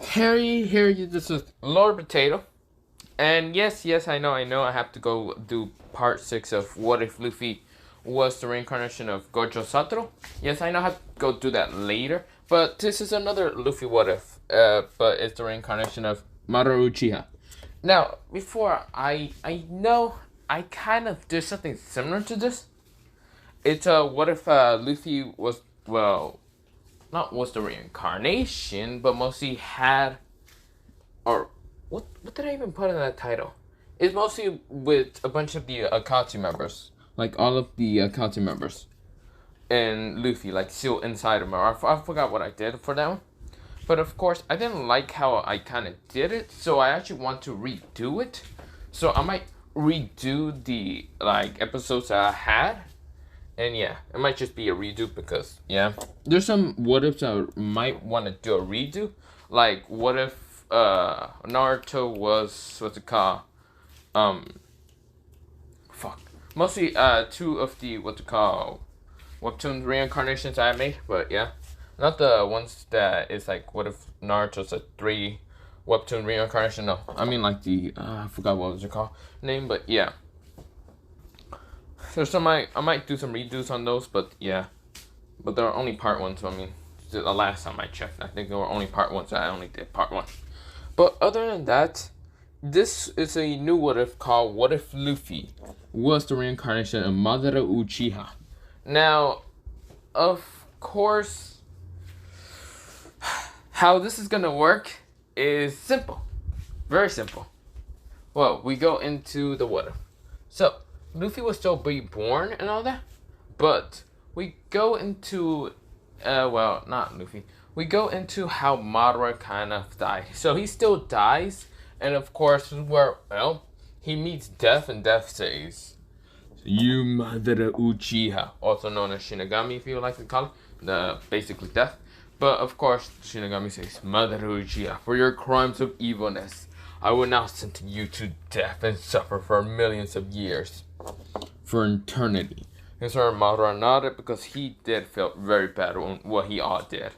Harry, this is Lord Potato. And yes, I know, I have to go do part 6 of What If Luffy was the reincarnation of Gojo Satoru. Yes, I know I have to go do that later, but this is another Luffy What If, but it's the reincarnation of Madara Uchiha. Now, before I know, I kind of did something similar to this. It's what if Luffy was, well, not was the reincarnation, but mostly had, or what did I even put in that title? It's mostly with a bunch of the Akatsu members, like all of the Akatsu members, and Luffy like still inside of him. I forgot what I did for that one, but of course I didn't like how I kind of did it, so I actually want to redo it. So I might redo the like episodes that I had. And yeah, it might just be a redo because yeah, there's some what ifs I might want to do a redo. Like what if Naruto was what's it called? Um, fuck. Mostly two of the what's it called webtoon reincarnations I made, but yeah, not the ones that is like what if Naruto's a three webtoon reincarnation. No, I mean like the I forgot what was it called name, but yeah. There's some I might do some redos on those, but yeah, but they're only part one. So I mean, the last time I checked, I think they were only part one. So I only did part one. But other than that, this is a new what if called What If Luffy was the reincarnation of Madara Uchiha. Now, of course, how this is gonna work is simple, very simple. Well, we go into the what if. So Luffy will still be born and all that, but we go into, well, not Luffy. We go into how Madara kind of died. So he still dies, and of course, where, well, he meets Death, and Death says, "You Madara Uchiha," also known as Shinigami, if you would like to call it, basically Death. But of course, Shinigami says, "Madara Uchiha, for your crimes of evilness, I will now sentence you to death and suffer for millions of years." For eternity. His Sir Madara nodded because he did feel very bad on what he all did.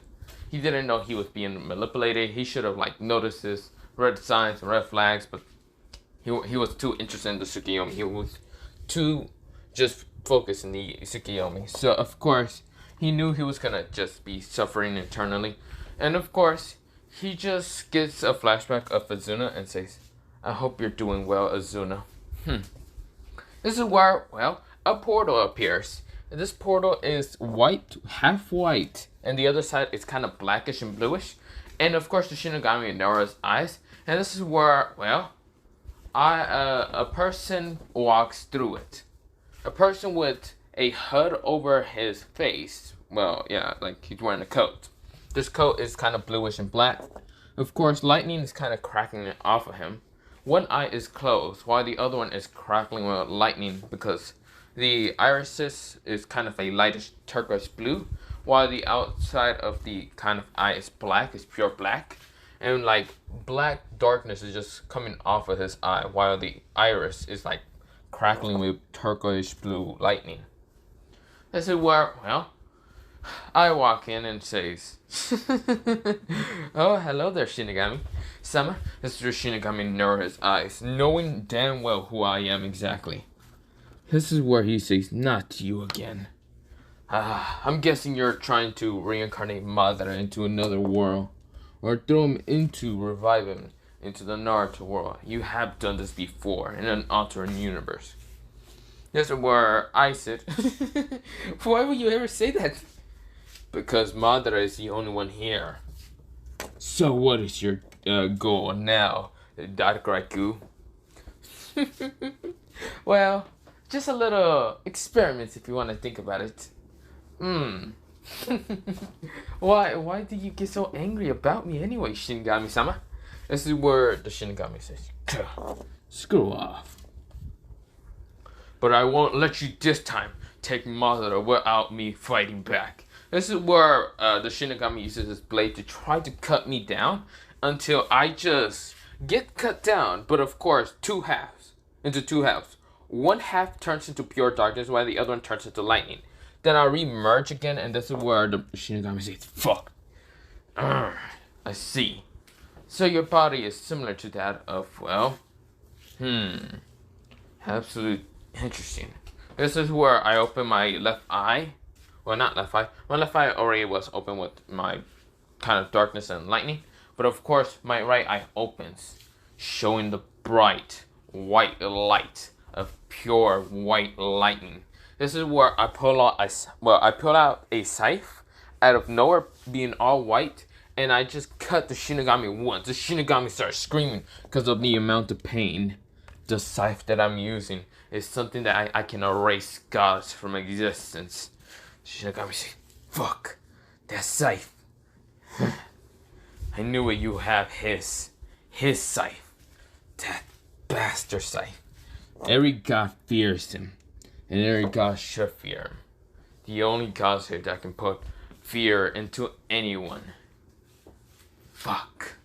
He didn't know he was being manipulated. He should have like noticed this, red signs and red flags, but he was too interested in the Tsukiyomi. He was too just focused in the Tsukiyomi. So of course he knew he was gonna just be suffering eternally. And of course he just gets a flashback of Azuna and says, "I hope you're doing well, Azuna." This is where, well, a portal appears. And this portal is white, half white, and the other side is kind of blackish and bluish. And of course, the Shinigami narrows eyes. And this is where, well, a person walks through it. A person with a hood over his face. Well, yeah, like he's wearing a coat. This coat is kind of bluish and black. Of course, lightning is kind of cracking it off of him. One eye is closed while the other one is crackling with lightning because the irises is kind of a lightish turquoise blue while the outside of the kind of eye is black, is pure black. And like black darkness is just coming off of his eye while the iris is like crackling with turquoise blue lightning. This is where, well, I walk in and says, "Oh, hello there, Shinigami. Sama." Mr. Shinigami narrowed his eyes, knowing damn well who I am exactly. This is where he says, "Not you again. I'm guessing you're trying to reincarnate Madara into another world, or throw him into, revive him into the Naruto world. You have done this before in an alternate universe." This is where I said, "Why would you ever say that?" "Because Madara is the only one here." "So what is your goal now, Darkraku?" "Well, just a little experiment if you want to think about it." Why do you get so angry about me anyway, Shinigami-sama?" This is where the Shinigami says, "Screw off. But I won't let you this time take Madara without me fighting back." This is where the Shinigami uses his blade to try to cut me down until I just get cut down. But of course, into two halves. One half turns into pure darkness while the other one turns into lightning. Then I re-merge again, and this is where the Shinigami says, "Fuck. I see. So your body is similar to that of, well, absolute interesting. This is where I open my left eye. Well, not left eye. My left eye already was open with my kind of darkness and lightning. But of course, my right eye opens, showing the bright white light of pure white lightning. This is where I pull out a scythe out of nowhere, being all white, and I just cut the Shinigami once. The Shinigami starts screaming because of the amount of pain. The scythe that I'm using is something that I can erase gods from existence. Shinigami says, "Fuck, that scythe. I knew it. You have his scythe. That bastard scythe. Every god fears him, and every god should fear him. The only gods here that can put fear into anyone. Fuck."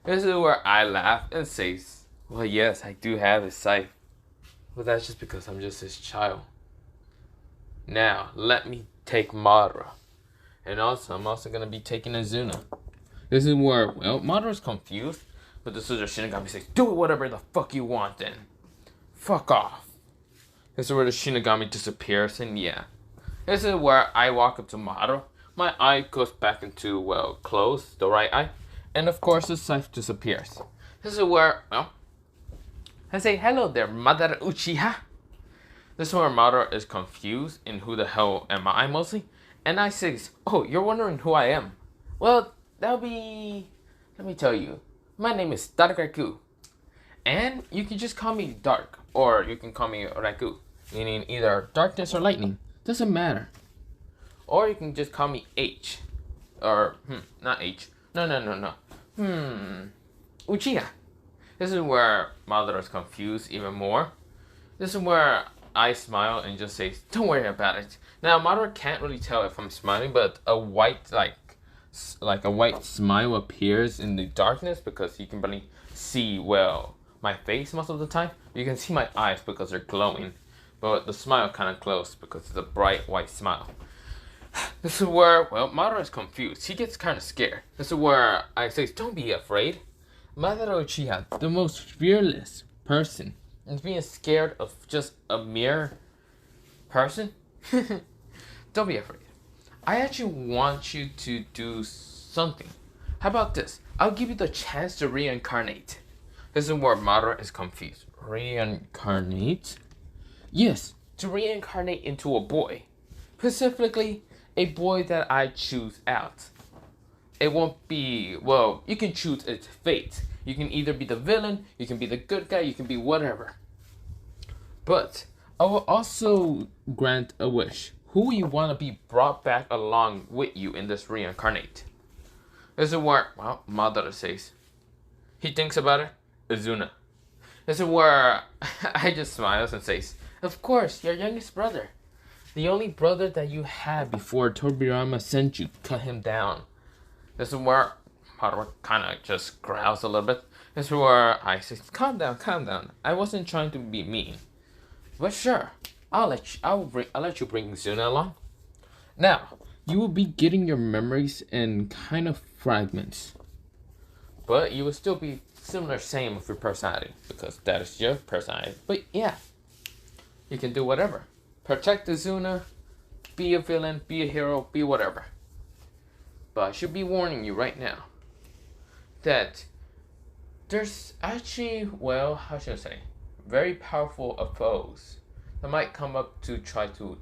This is where I laugh and say, "Well, yes, I do have his scythe. But that's just because I'm just his child. Now, let me take Madara. And also, I'm also going to be taking Azuna." This is where, well, Madara's confused. But the Suzer Shinigami says, "Do it whatever the fuck you want then. Fuck off." This is where the Shinigami disappears. And yeah. This is where I walk up to Madara. My eye goes back into, well, closed, the right eye. And of course, the scythe disappears. This is where, well, I say, "Hello there, Madara Uchiha." This is where Madara is confused in who the hell am I mostly. And I say, "Oh, you're wondering who I am? Well, that'll be, let me tell you. My name is Dark Raku. And you can just call me Dark. Or you can call me Raku. Meaning either darkness or lightning. Doesn't matter. Or you can just call me H. Or, not H. No. Uchiha." This is where Madara is confused even more. This is where I smile and just say, "Don't worry about it." Now, Madara can't really tell if I'm smiling, but a white, like a white smile appears in the darkness because you can barely see, well, my face most of the time. You can see my eyes because they're glowing. But the smile kind of glows because it's a bright white smile. This is where, well, Madara is confused. He gets kind of scared. This is where I say, "Don't be afraid. Madara Uchiha, the most fearless person, is being scared of just a mere person? Don't be afraid. I actually want you to do something. How about this? I'll give you the chance to reincarnate." This is where Madara is confused. Reincarnate? Yes, to reincarnate into a boy. Specifically, a boy that I choose out. It won't be, well, you can choose its fate. You can either be the villain, you can be the good guy, you can be whatever. But I will also grant a wish. Who you want to be brought back along with you in this reincarnate? This is where, well, Madara says. He thinks about it. Azuna. This is where I just smiles and says, "Of course, your youngest brother. The only brother that you had before Tobirama sent you cut him down." This is where Madara kind of just growls a little bit. This is where I say, calm down. I wasn't trying to be mean. But sure, I'll let you bring Zuna along. Now, you will be getting your memories in kind of fragments. But you will still be similar same with your personality. Because that is your personality. But yeah, you can do whatever. Protect the Zuna, be a villain, be a hero, be whatever. But I should be warning you right now that there's actually, well, how should I say, very powerful foes that might come up to try to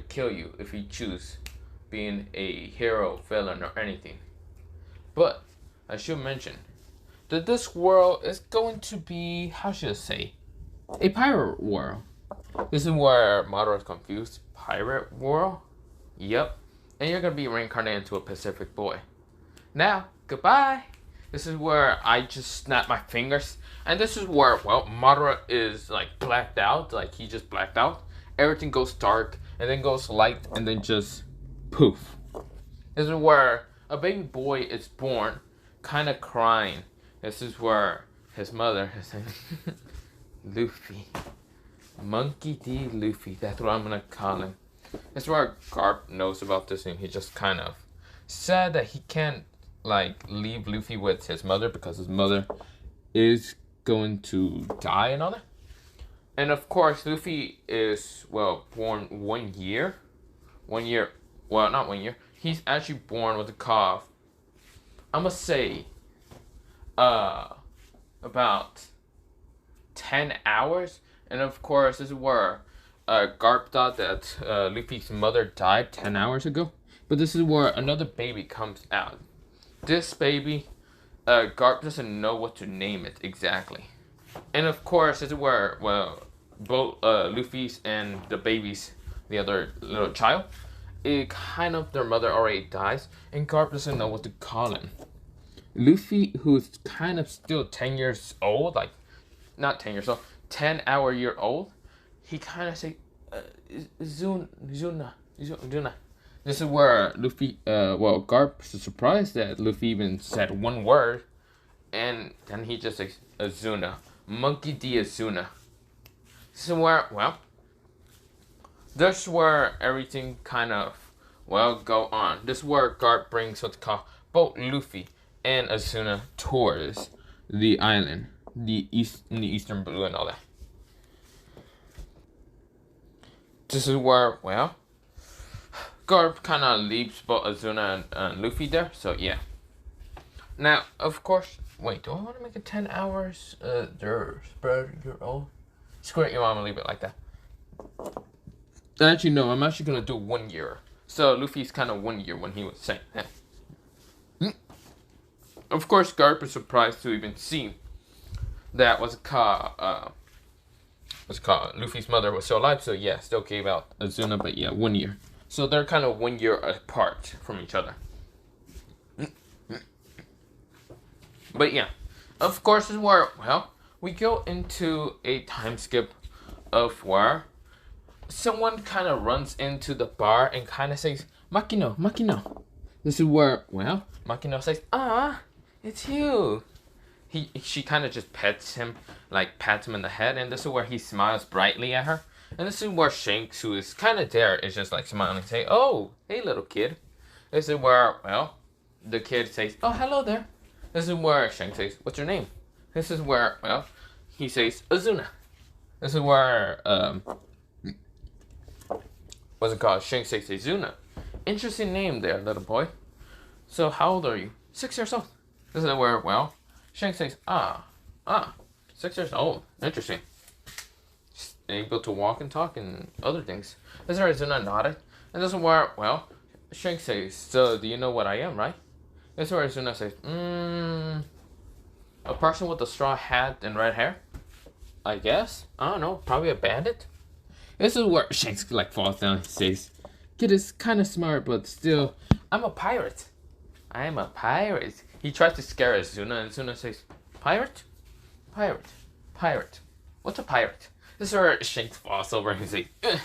kill you if you choose being a hero, villain, or anything. But I should mention that this world is going to be, how should I say, a pirate world. This is where Madara is confused. Pirate world? Yep. And you're gonna be reincarnated into a Pacific boy. Now, goodbye. This is where I just snap my fingers. And this is where, well, Madara is like blacked out. Like he just blacked out. Everything goes dark and then goes light and then just poof. This is where a baby boy is born, kind of crying. This is where his mother is saying, Luffy. Monkey D. Luffy. That's what I'm gonna call him. That's where Garp knows about this and he just kind of sad that he can't like leave Luffy with his mother because his mother is going to die and all that. And of course, Luffy is, well, born 1 year. 1 year. Well, not 1 year. He's actually born with a cough. I'm going to say about 10 hours. And of course, this is where Garp thought that Luffy's mother died 10 hours ago. But this is where another baby comes out. This baby, Garp doesn't know what to name it exactly. And of course, this is where, well, both Luffy's and the baby's, the other little child, it kind of, their mother already dies, and Garp doesn't know what to call him. Luffy, who's kind of still 10 years old, like, not 10 years old, 10-hour-year old, he kind of say, Zuna. This is where Luffy, Garp is surprised that Luffy even said one word, and then he just says, Azuna. Monkey D. Azuna. This is where, well, this is where everything kind of, well, go on. This is where Garp brings what's called both Luffy and Azuna towards the island, in the Eastern Blue and all that. This is where, well, Garp kind of leaves both Azuna and Luffy there, so yeah. Now, of course, wait, do I want to make it 10 hours? Spread your own. Screw it, you want to leave it like that. Actually, no, I'm actually going to do 1 year. So, Luffy's kind of 1 year when he was saying that. Of course, Garp is surprised to even see that Luffy's mother was still alive, so yeah, still gave out Azuna, but yeah, 1 year. So they're kind of 1 year apart from each other. But yeah, of course, is where, well, we go into a time skip of where someone kind of runs into the bar and kind of says, Makino. This is where, well, Makino says, it's you. She kind of just pats him in the head, and this is where he smiles brightly at her. And this is where Shanks, who is kind of there, is just like smiling and say, oh, hey, little kid. This is where, well, the kid says, oh, hello there. This is where Shanks says, what's your name? This is where, well, he says, Azuna. This is where, what's it called? Shanks says, Azuna. Interesting name there, little boy. So, how old are you? 6 years old. This is where, well, Shanks says, 6 years old. Interesting. Able to walk and talk and other things. This is where Azuna nodded. And this is where, well, Shanks says, so do you know what I am, right? This is where Azuna says, a person with a straw hat and red hair? I guess. I don't know. Probably a bandit? This is where Shanks like falls down and says, kid is kind of smart, but still, I'm a pirate. I am a pirate. He tries to scare Azuna, and Azuna says, pirate? Pirate. What's a pirate? This is where Shanks falls over and he says, ugh.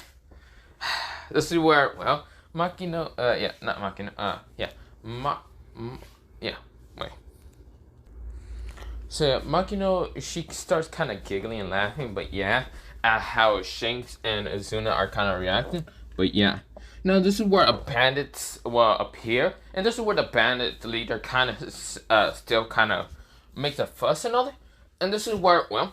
This is where, well, Makino, not Makino, wait. So Makino, she starts kind of giggling and laughing, but yeah, at how Shanks and Azuna are kind of reacting, but yeah. Now this is where a bandit will appear, and this is where the bandit leader kind of still kind of makes a fuss and all that, and this is where, well,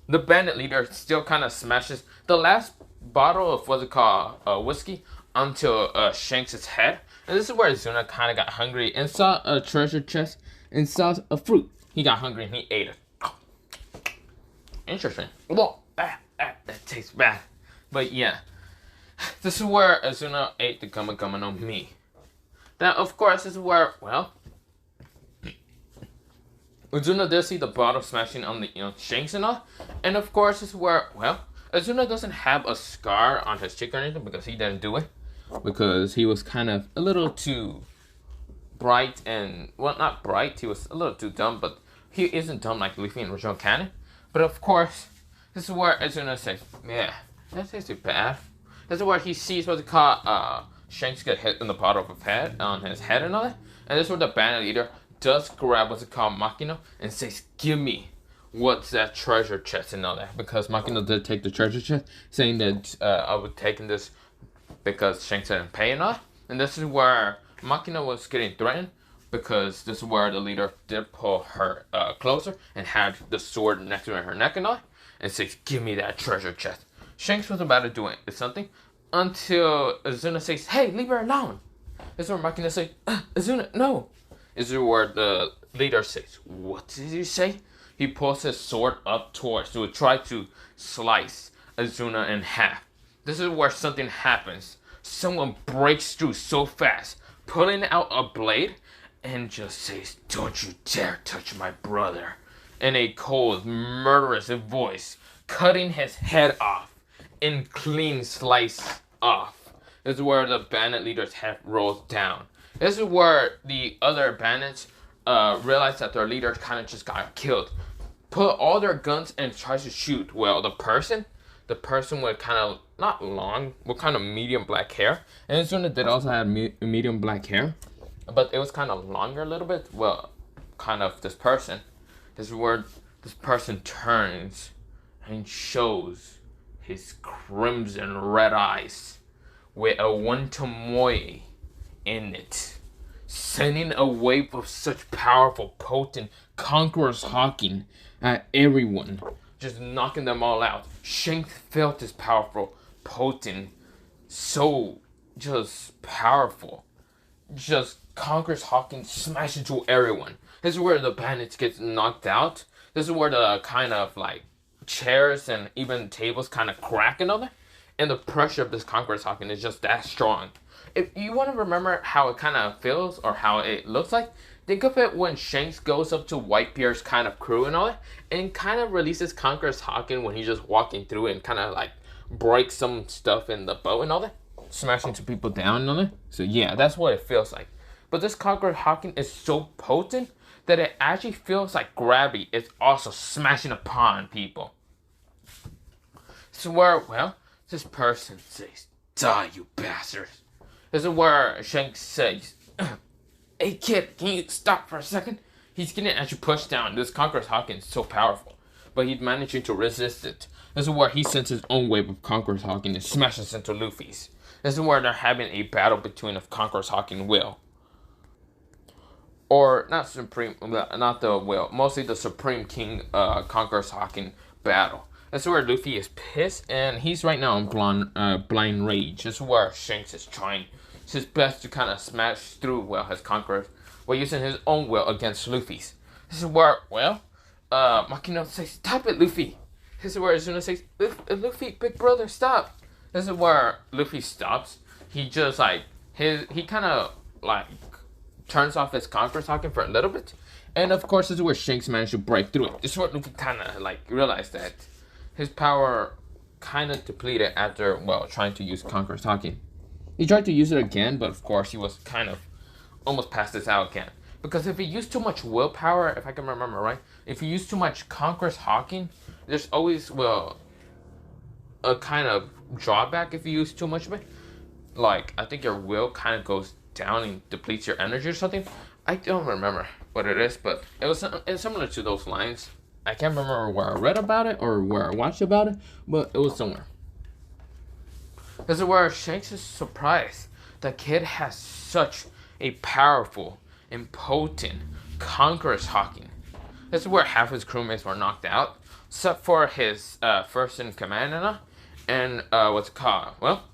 the bandit leader still kind of smashes the last bottle of what's it called, whiskey onto Shanks' head. And this is where Azuna kind of got hungry and saw a treasure chest and saw a fruit. He got hungry and he ate it. Interesting. Well, that tastes bad. But yeah, this is where Azuna ate the Gumma Gumma no Mi. Now, of course, this is where, well, Azuna does see the bottle smashing on the, Shanks and all. And of course, this is where, well, Azuna doesn't have a scar on his cheek or anything because he didn't do it. Because he was kind of a little too bright and, well, not bright, he was a little too dumb, but he isn't dumb like Luffy in original canon. But of course, this is where Azuna says, yeah, that tastes bad. This is where he sees what's called, Shanks get hit in the bottle of head, on his head and all that. And this is where the bandit leader does grab what's called Makino and says, give me what's that treasure chest and all that. Because Makino did take the treasure chest, saying that I would take this because Shanks didn't pay enough. And this is where Makina was getting threatened because this is where the leader did pull her closer and had the sword next to her neck and all, and says, "Give me that treasure chest." Shanks was about to do something until Azuna says, "Hey, leave her alone." This is where Makina says, "Azuna, no." This is where the leader says, "What did you say?" He pulls his sword up to try to slice Azuna in half. This is where something happens. Someone breaks through so fast, pulling out a blade, and just says, "Don't you dare touch my brother," in a cold, murderous voice, cutting his head off in clean slice off. This is where the bandit leader's head rolls down. This is where the other bandits realize that their leader kind of just got killed. Put all their guns and tries to shoot. Well, the person with kind of not long, with kind of medium black hair, and this one did also have medium black hair, but it was kind of longer a little bit. Well, kind of this person. This is where this person turns and shows his crimson red eyes with a one-tomoe in it, sending a wave of such powerful, potent, conqueror's hawking at everyone, just knocking them all out. Shanks felt this powerful, potent, so just powerful, just conqueror's hawking smash into everyone. This is where the bandits get knocked out. This is where the kind of like chairs and even tables kind of crack and all that. And the pressure of this conqueror's hawking is just that strong. If you want to remember how it kind of feels or how it looks like, think of it when Shanks goes up to Whitebeard's kind of crew and all that, and kind of releases Conqueror's Hawking when he's just walking through and kind of like breaks some stuff in the boat and all that, smashing some people down and all that. So yeah, that's what it feels like. But this Conqueror's Hawking is so potent that it actually feels like gravity is also smashing upon people. So where, well, this person says, "Die, you bastards." This is where Shanks says, "Hey kid, can you stop for a second?" He's getting actually pushed down. This Conqueror's Hawking is so powerful, but he's managing to resist it. This is where he sends his own wave of Conqueror's Hawking and smashes into Luffy's. This is where they're having a battle between a Conqueror's Hawking will. Or, not the will, mostly the Supreme King Conqueror's Hawking battle. This is where Luffy is pissed, and he's right now in blind rage. This is where Shanks is trying his best to kind of smash through, well, his conquerors, while using his own will against Luffy's. This is where, well, Makino says, "Stop it, Luffy." This is where Azuna says, "Luffy, big brother, stop." This is where Luffy stops. He just, like, he kind of, like, turns off his conqueror's hawking for a little bit. And, of course, this is where Shanks managed to break through it. This is where Luffy kind of, like, realized that his power kind of depleted after, well, trying to use conqueror's hawking. He tried to use it again, but of course he was kind of almost past this out again. Because if he used too much willpower, if I can remember right, if you use too much Conqueror's Hawking, there's always, well, a kind of drawback if you use too much of it. Like, I think your will kind of goes down and depletes your energy or something. I don't remember what it is, but it's similar to those lines. I can't remember where I read about it or where I watched about it, but it was somewhere. This is where Shanks is surprised. The kid has such a powerful and potent Conqueror's Hawking. This is where half his crewmates were knocked out, except for his first in command and what's it called? Well,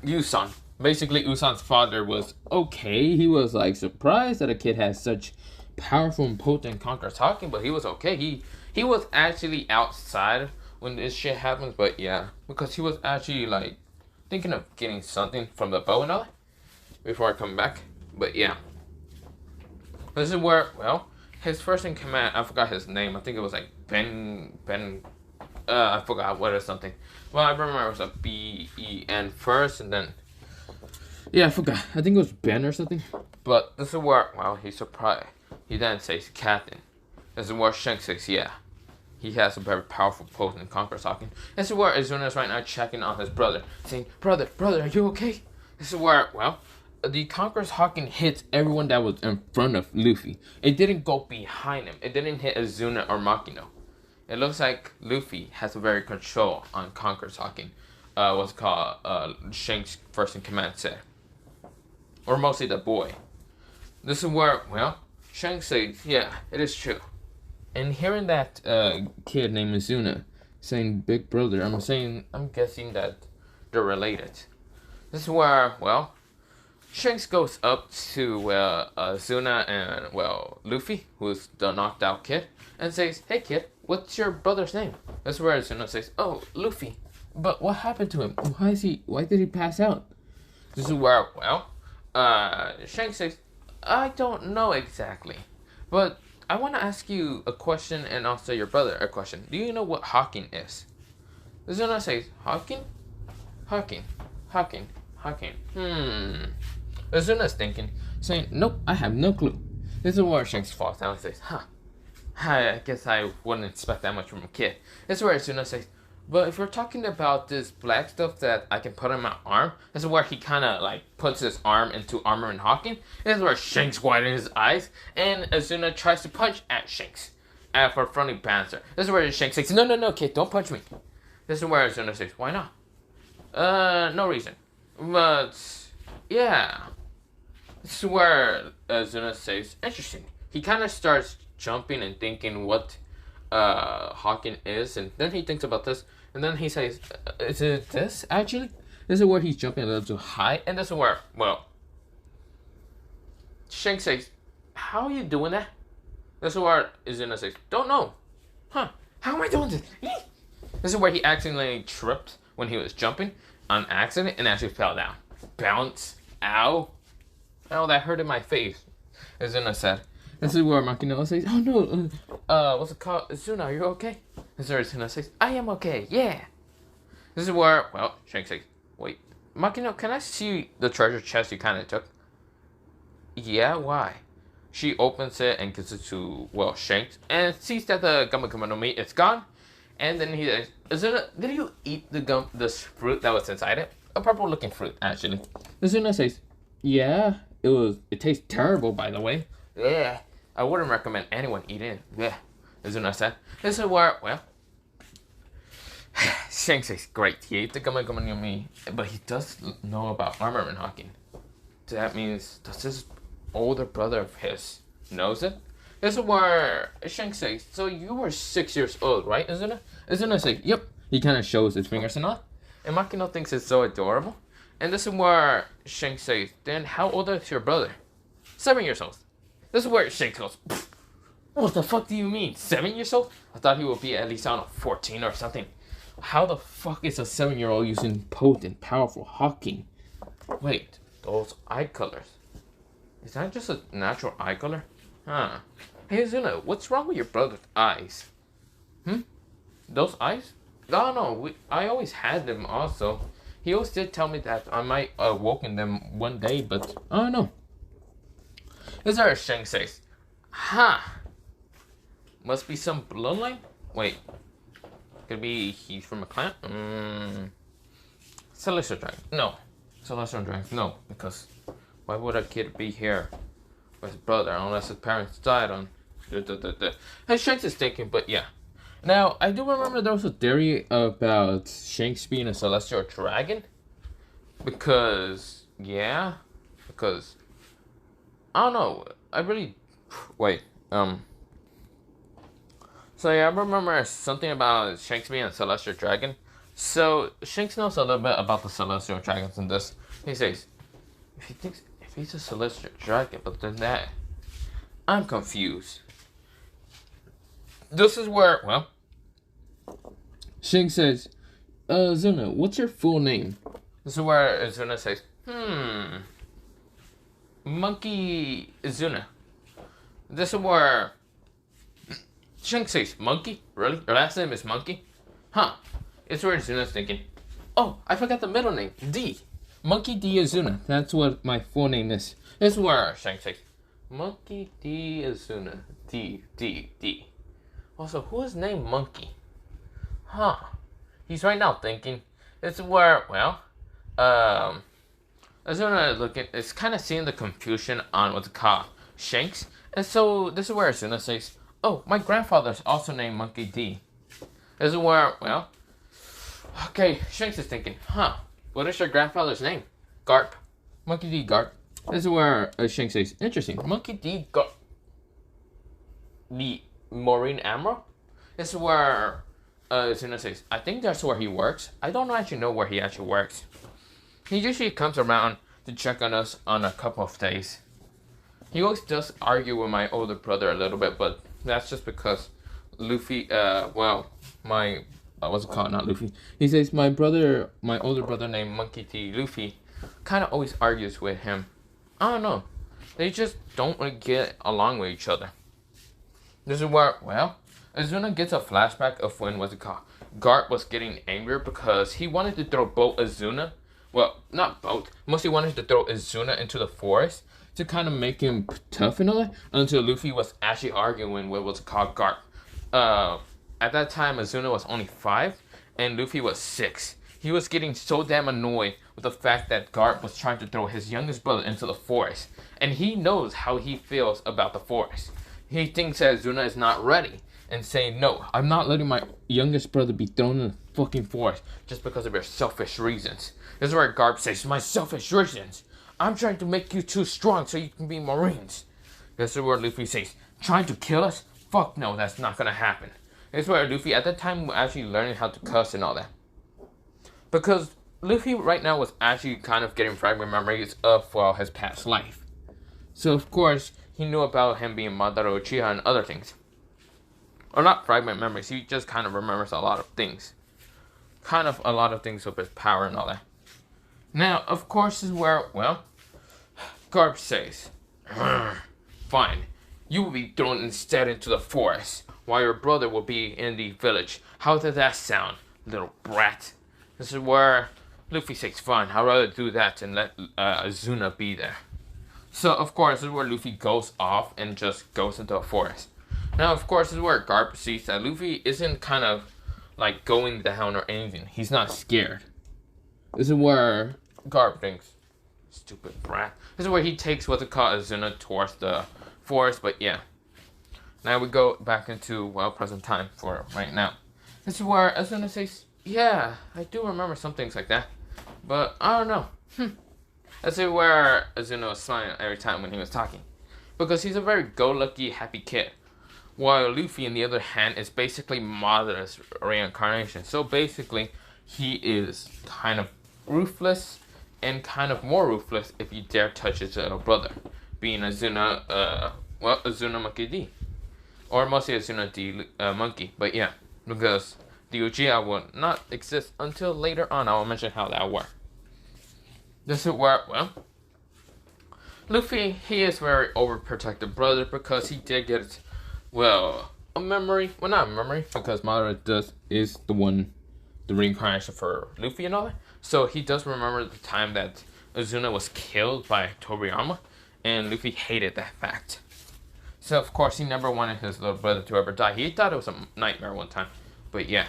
Usan. Basically, Usan's father was okay. He was like surprised that a kid has such powerful and potent Conqueror's Hawking, but he was okay. He was actually outside when this shit happens, but yeah, because he was actually like thinking of getting something from the bow and all that before I come back. But yeah, this is where, well, his first in command, I forgot his name. I think it was like Ben. I forgot what or something. Well, I remember it was a Ben first, and then yeah, I forgot. I think it was Ben or something. But this is where, well, he's surprised. He then says Captain. This is where Shanks says, yeah, he has a very powerful potent Conqueror's Hawking. This is where Azuna is right now checking on his brother, saying, brother, are you okay? This is where, well, the Conqueror's Hawking hits everyone that was in front of Luffy. It didn't go behind him. It didn't hit Azuna or Makino. It looks like Luffy has a very control on Conqueror's Hawking. What's called Shanks' first in command said. or mostly the boy. This is where, well, Shanks says, yeah, it is true. And hearing that kid named Izuna saying big brother, I'm guessing that they're related. This is where, well, Shanks goes up to Izuna and, well, Luffy, who's the knocked out kid, and says, hey kid, what's your brother's name? This is where Izuna says, oh, Luffy. But what happened to him? Why did he pass out? This is where, well, Shanks says, I don't know exactly, but I want to ask you a question and also your brother a question. Do you know what hawking is? Izuna says, hawking? Hawking. Izuna's thinking, saying, nope, I have no clue. This is where Shanks falls down and says, I guess I wouldn't expect that much from a kid. This is where Izuna says, but if we're talking about this black stuff that I can put on my arm, this is where he kind of like puts his arm into armor and hawking. This is where Shanks widens his eyes, and Izuna tries to punch at Shanks for friendly banter. This is where Shanks says, no, kid, don't punch me. This is where Izuna says, why not? No reason. But, yeah. This is where Izuna says, interesting. He kind of starts jumping and thinking what hawking is, and then he thinks about this, and then he says, is it this, actually? This is where he's jumping a little too high, and this is where, well, Shanks says, how are you doing that? This is where Izuna says, don't know. How am I doing this? This is where he accidentally tripped when he was jumping on accident and actually fell down. Bounce. Ow. Oh, that hurt in my face. Izuna said. This is where Makino says, oh no, what's it called? Izuna, are you okay? This is where Izuna says, I am okay, yeah. This is where, well, Shanks says, wait, Makino, can I see the treasure chest you kind of took? Yeah, why? She opens it and gives it to, well, Shanks, and sees that the Gummy no Mi is gone. And then he says, Izuna, did you eat this fruit that was inside it? A purple looking fruit, actually. Izuna says, yeah, it tastes terrible, by the way. Yeah, I wouldn't recommend anyone eat it. Yeah, Izuna said. This is where, well, Shanks says, great, he ate the Gummy no Mi, but he does know about armor and hawking. That means, does this older brother of his knows it? This is where Shanks says, so you were 6 years old, right, Izuna? Izuna says, yep. He kind of shows his fingers and all. And Makino thinks it's so adorable. And this is where Shanks says, then how old is your brother? 7 years old. This is where Shanks goes, what the fuck do you mean? 7 years old? I thought he would be at least, I don't know, 14 or something. How the fuck is a 7-year-old using potent, powerful hawking? Wait, those eye colors. Is that just a natural eye color? Huh. Hey, Izuna, what's wrong with your brother's eyes? Those eyes? Oh, no, I always had them also. He always did tell me that I might awoken them one day, but I don't know. This is where Shanks says, must be some bloodline? Wait. Could be he's from a clan? Celestial Dragon. No. Celestial Dragon. No, because why would a kid be here with his brother unless his parents died on... And Shanks is thinking, but yeah. Now, I do remember there was a theory about Shanks being a Celestial Dragon. Because, I don't know. I really... Wait, So yeah, I remember something about Shanks being a Celestial Dragon. So, Shanks knows a little bit about the Celestial Dragons in this. He says, if he's a Celestial Dragon, but then that... I'm confused. This is where, well... Shanks says, Izuna, what's your full name? This is where Izuna says, Monkey Izuna. This is where... Shanks says, Monkey? Really? Your last name is Monkey? It's where Izuna's thinking, oh, I forgot the middle name. D. Monkey D. Izuna. That's what my full name is. This is where Shanks says, Monkey D. Izuna. D. Also, who is named Monkey? He's right now thinking. This is where, well, Izuna looking, it's kind of seeing the confusion on what's called Shanks. And so, this is where Izuna says, oh, my grandfather's also named Monkey D. This is where, well, okay, Shanks is thinking, what is your grandfather's name? Garp. Monkey D. Garp. This is where Shanks says, interesting. Monkey D got the Marine Admiral. This is where Zuna says, I think that's where he works. I don't actually know where he actually works. He usually comes around to check on us on a couple of days. He always does argue with my older brother a little bit, but that's just because Luffy, my, what's it called, not Luffy. He says my older brother named Monkey D. Luffy, kind of always argues with him. I don't know. They just don't really get along with each other. This is where, Azuna gets a flashback of when, Garp was getting angry because he wanted to throw both Azuna, not both, mostly wanted to throw Azuna into the forest to kind of make him tough and all that, until Luffy was actually arguing with Garp. At that time, Azuna was only 5, and Luffy was 6. He was getting so damn annoyed with the fact that Garp was trying to throw his youngest brother into the forest, and he knows how he feels about the forest. He thinks that Azuna is not ready, and saying, no, I'm not letting my youngest brother be thrown in the fucking forest just because of your selfish reasons. This is where Garp says, my selfish reasons? I'm trying to make you too strong so you can be Marines. This is where Luffy says, trying to kill us? Fuck no, that's not gonna happen. This is where Luffy at that time was actually learning how to cuss and all that. Because Luffy right now was actually kind of getting fragment memories of his past life. So of course, he knew about him being Madara Uchiha and other things. Or not fragment memories, he just kind of remembers a lot of things. Kind of a lot of things of his power and all that. Now, of course, is where, Garp says, fine, you will be thrown instead into the forest, while your brother will be in the village. How does that sound, little brat? This is where Luffy says, fine, I'd rather do that and let Azuna be there. So, of course, this is where Luffy goes off and just goes into a forest. Now, of course, this is where Garp sees that Luffy isn't kind of like going down or anything. He's not scared. This is where Garp thinks, stupid brat. This is where he takes Azuna towards the forest, but yeah. Now we go back into, present time for right now. This is where Azuna says, yeah, I do remember some things like that, but I don't know. This is where Azuna was smiling every time when he was talking, because he's a very go-lucky, happy kid. While Luffy, on the other hand, is basically Madara's reincarnation. So basically, he is kind of ruthless, and kind of more ruthless if you dare touch his little brother, being Azuna, Azuna Monkey D. Or mostly Azuna D Monkey, but yeah, because the Uchiha will not exist until later on. I will mention how that works. This is where, Luffy, he is very overprotective brother because he did get, a memory. Well, not a memory, because Madara is the reincarnation for Luffy and all that. So he does remember the time that Azuna was killed by Toriyama, and Luffy hated that fact. So of course he never wanted his little brother to ever die. He thought it was a nightmare one time, but yeah.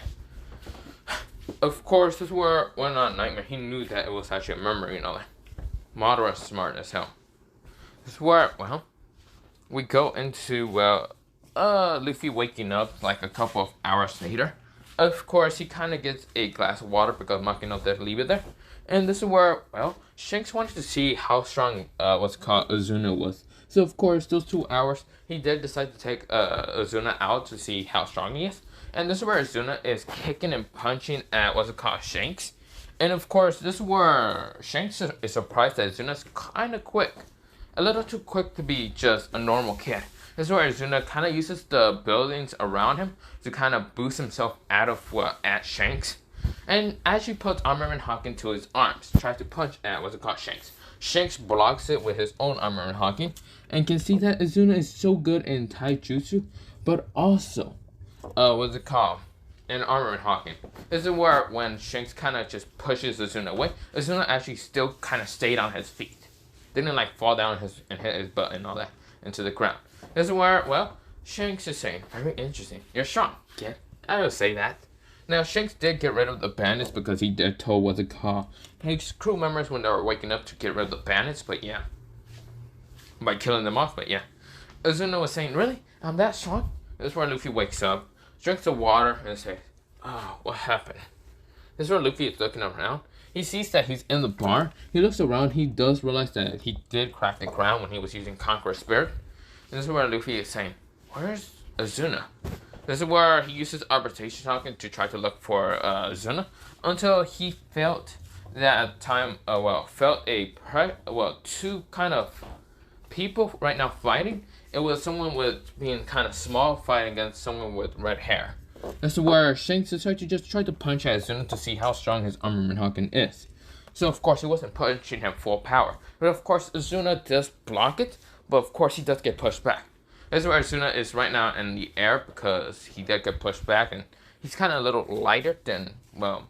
Of course, this is where, not nightmare, he knew that it was actually a memory and all that. Madara's smart as hell. This is where, we go into, Luffy waking up like a couple of hours later. Of course, he kind of gets a glass of water because Makino did leave it there. And this is where, Shanks wanted to see how strong, Azuna was. So, of course, those 2 hours, he did decide to take Azuna out to see how strong he is. And this is where Azuna is kicking and punching at, Shanks. And, of course, this is where Shanks is surprised that Azuna's kind of quick. A little too quick to be just a normal kid. This is where Azuna kind of uses the buildings around him to kind of boost himself out of, at Shanks. And as he puts Armament Hawk into his arms, tries to punch at, Shanks. Shanks blocks it with his own Armament Hawking, and can see that Azuna is so good in Taijutsu, but also, in Armament Hawking. This is where, when Shanks kind of just pushes Azuna away, Azuna actually still kind of stayed on his feet. Didn't, fall down and hit his butt and all that into the ground. This is where, Shanks is saying, very interesting. You're strong, kid. I don't say that. Now, Shanks did get rid of the bandits because he did told his crew members when they were waking up to get rid of the bandits, but yeah. By killing them off, but yeah. Azuna was saying, really? I'm that strong? This is where Luffy wakes up, drinks the water, and says, oh, what happened? This is where Luffy is looking around. he sees that he's in the bar. He looks around. He does realize that he did crack the ground when he was using Conqueror Spirit. And this is where Luffy is saying, "Where's Azuna?" This is where he uses arbitration token to try to look for Azuna until he felt that time. Felt two kind of people right now fighting. It was someone with being kind of small fighting against someone with red hair. This is where Shanks decided to just try to punch at Azuna to see how strong his armament Hawking is. So of course he wasn't punching him full power. But of course Azuna does block it, but of course he does get pushed back. This is where Azuna is right now in the air because he did get pushed back and he's kind of a little lighter than, well,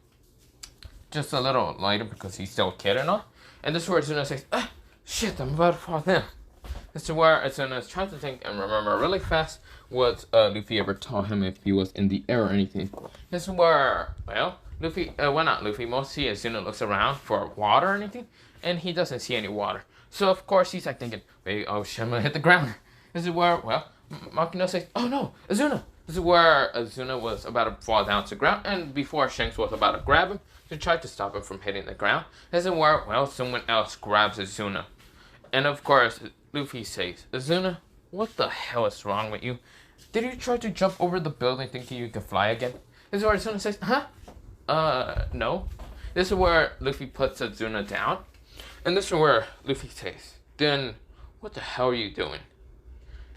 just a little lighter because he's still a kid and all. And this is where Azuna says, shit, I'm about to fall down. This is where Azuna is trying to think and remember really fast what Luffy ever taught him if he was in the air or anything. This is where, well, not Luffy, mostly Azuna looks around for water or anything, and he doesn't see any water. So of course he's like thinking, maybe, oh shit, I'm gonna hit the ground. This is where, well, Makino says, oh no, Azuna. This is where Azuna was about to fall down to the ground, and before Shanks was about to grab him to try to stop him from hitting the ground. This is where, well, someone else grabs Azuna. And of course, Luffy says, Azuna, what the hell is wrong with you? Did you try to jump over the building thinking you could fly again? This is where Azuna says, no. This is where Luffy puts Azuna down. And this is where Luffy says, then what the hell are you doing?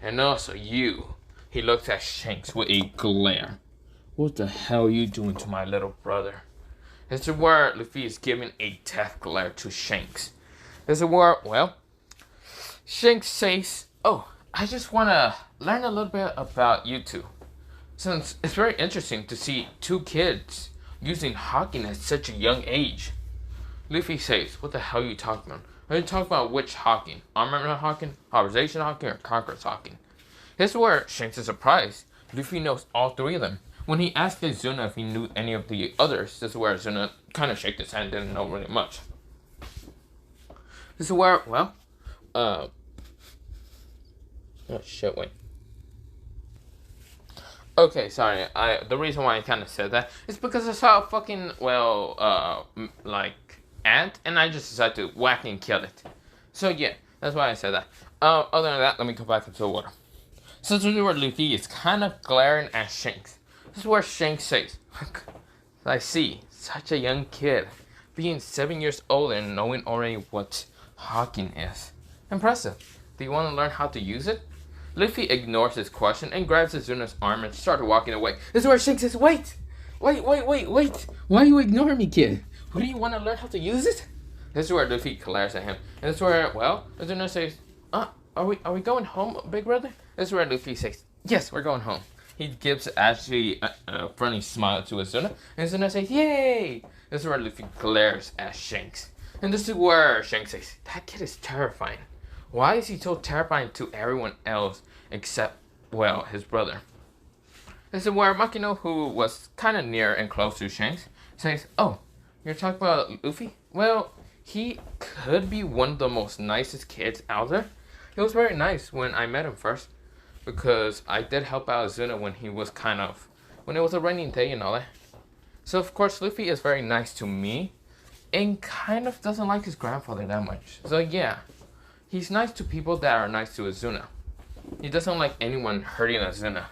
And also you. He looks at Shanks with a glare. What the hell are you doing to my little brother? This is where Luffy is giving a death glare to Shanks. This is where, well, Shanks says, oh, I just want to learn a little bit about you two. Since it's very interesting to see two kids using Hawking at such a young age. Luffy says, what the hell are you talking about? Are you talking about which Hawking? Armament Hawking, Observation Hawking, or Conqueror's Hawking? This is where Shanks is surprised. Luffy knows all three of them. When he asked Azuna if he knew any of the others, this is where Azuna kind of shook his hand and didn't know really much. This is where, well, oh shit, wait. Okay, sorry. The reason why I kind of said that is because I saw a fucking, ant, and I just decided to whack and kill it. So yeah, that's why I said that. Other than that, let me go back into the water. So this is where Luffy is kind of glaring at Shanks. This is where Shanks says, I see, such a young kid, being 7 years old and knowing already what Hawking is. Impressive. Do you want to learn how to use it? Luffy ignores his question and grabs Azuna's arm and started walking away. This is where Shanks says, wait. Why are you ignoring me, kid? What do you want to learn how to use it? This is where Luffy glares at him. And this is where, well, Azuna says, are we going home, big brother? This is where Luffy says, yes, we're going home. He gives actually a friendly smile to Azuna. And Azuna says, yay! This is where Luffy glares at Shanks. And this is where Shanks says, that kid is terrifying. Why is he so terrifying to everyone else except, well, his brother? This is where Makino, who was kind of near and close to Shanks, says, oh, you're talking about Luffy? Well, he could be one of the most nicest kids out there. He was very nice when I met him first, because I did help out Azuna when it was a raining day and all that. So of course Luffy is very nice to me, and kind of doesn't like his grandfather that much. So yeah, he's nice to people that are nice to Azuna. He doesn't like anyone hurting Azuna.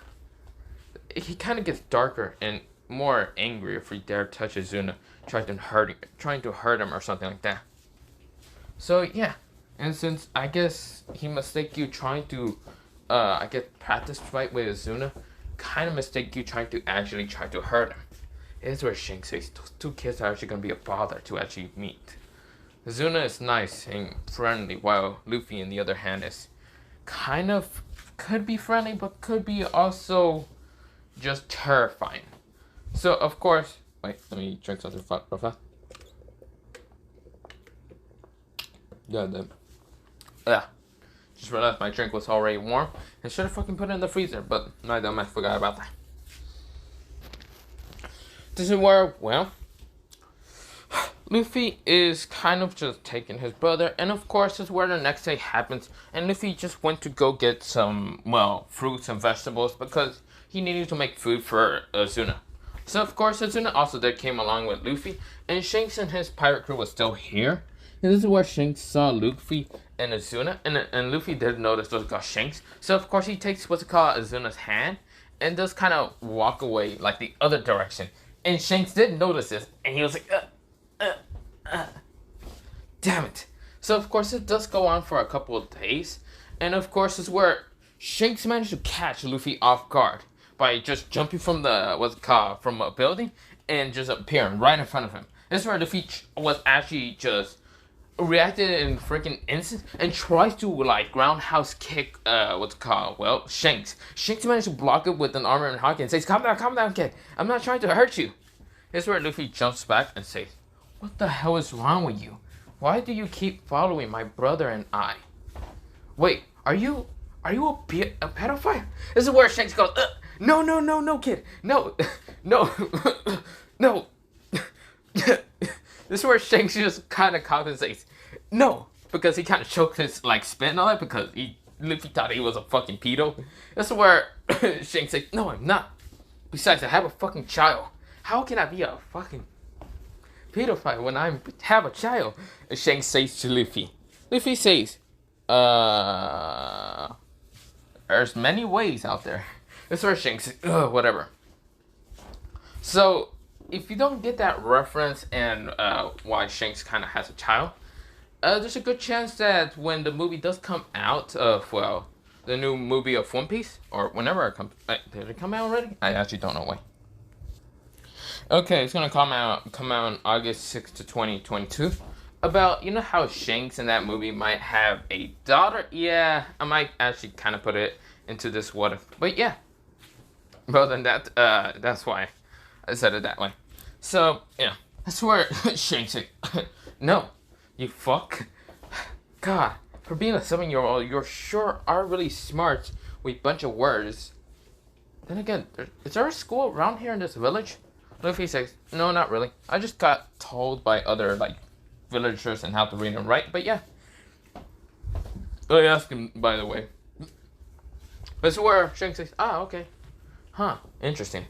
He kind of gets darker and more angry if we dare touch Azuna, trying to hurt him or something like that. So yeah, and since I guess he mistake you trying to, practice fight with Azuna, kind of mistake you trying to actually try to hurt him. It's where Shanks says those two kids are actually gonna be a bother to actually meet. Azuna is nice and friendly, while Luffy, on the other hand, is kind of could be friendly, but could be also just terrifying. So of course, wait, let me drink something real fast. Yeah, just realized my drink was already warm and should have fucking put it in the freezer, but my dumb ass forgot about that. This is where, well, Luffy is kind of just taking his brother, and of course this is where the next day happens, and Luffy just went to go get some, well, fruits and vegetables because he needed to make food for Azuna. So of course Azuna also there came along with Luffy, and Shanks and his pirate crew was still here. And this is where Shanks saw Luffy and Azuna, and Luffy did notice what's called Shanks. So of course he takes what's called Azuna's hand, and does kind of walk away like the other direction. And Shanks did notice this, and he was like, damn it. So of course it does go on for a couple of days, and of course is where Shanks managed to catch Luffy off guard by just jumping from the from a building and just appearing right in front of him. This is where Luffy was actually just reacted in freaking instant and tries to like roundhouse kick Shanks. Shanks managed to block it with an armor and hockey and says, calm down, kid. I'm not trying to hurt you. This is where Luffy jumps back and says, what the hell is wrong with you? Why do you keep following my brother and I? Wait, are you a pedophile? This is where Shanks goes, no, kid. No, no. This is where Shanks just kind of compensates. No, because he kind of choked his like spit and all that because Luffy thought he was a fucking pedo. This is where Shanks says, no, I'm not. Besides, I have a fucking child. How can I be a fucking pedophile when I have a child? And Shanks says to Luffy. Luffy says, there's many ways out there. This is where Shanks says, whatever. So, if you don't get that reference and why Shanks kind of has a child, there's a good chance that when the movie does come out of, the new movie of One Piece, or whenever it comes, did it come out already? I actually don't know when. Okay, it's gonna come out on August 6th to 2022. About, you know how Shanks in that movie might have a daughter? Yeah, I might actually kind of put it into this what if. But yeah, well then that's why I said it that way. So, yeah, that's where Shanks said, no, you fuck. God, for being a 7-year-old, you sure are really smart with a bunch of words. Then again, is there a school around here in this village? Luffy says, no, not really. I just got told by other, villagers and how to read and write, but yeah. I asked him, by the way. This is where Shanks says, okay. Huh, interesting.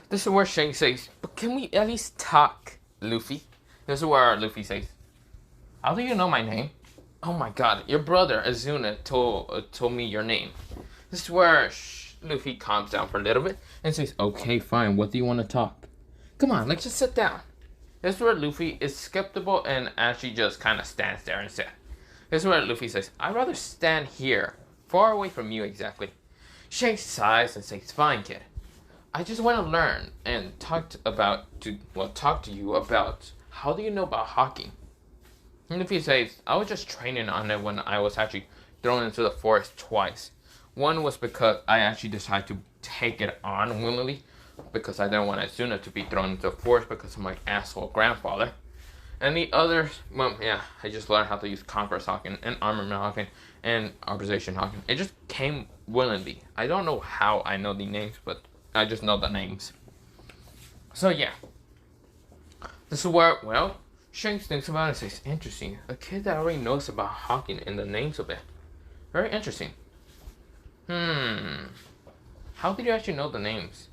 This is where Shanks says, but can we at least talk, Luffy? This is where Luffy says, how do you know my name? Oh my god, your brother, Azuna, told me your name. This is where Luffy calms down for a little bit and says, okay, fine, what do you want to talk? Come on, let's just sit down. This is where Luffy is skeptical and actually just kind of stands there instead. This is where Luffy says, I'd rather stand here, far away from you exactly. Shanks sighs and says, fine, kid. I just want to learn and talk to you about how do you know about hockey? And Luffy says, I was just training on it when I was actually thrown into the forest twice. One was because I actually decided to take it on willingly because I didn't want Azuna to be thrown into the forest because of my asshole grandfather. And the other, I just learned how to use Conqueror's Hawking and Armament Hawking and Arbitration Hawking. It just came willingly. I don't know how I know the names, but I just know the names. So yeah. This is where, Shanks thinks about it and says, interesting. A kid that already knows about Hawking and the names of it. Very interesting. How did you actually know the names?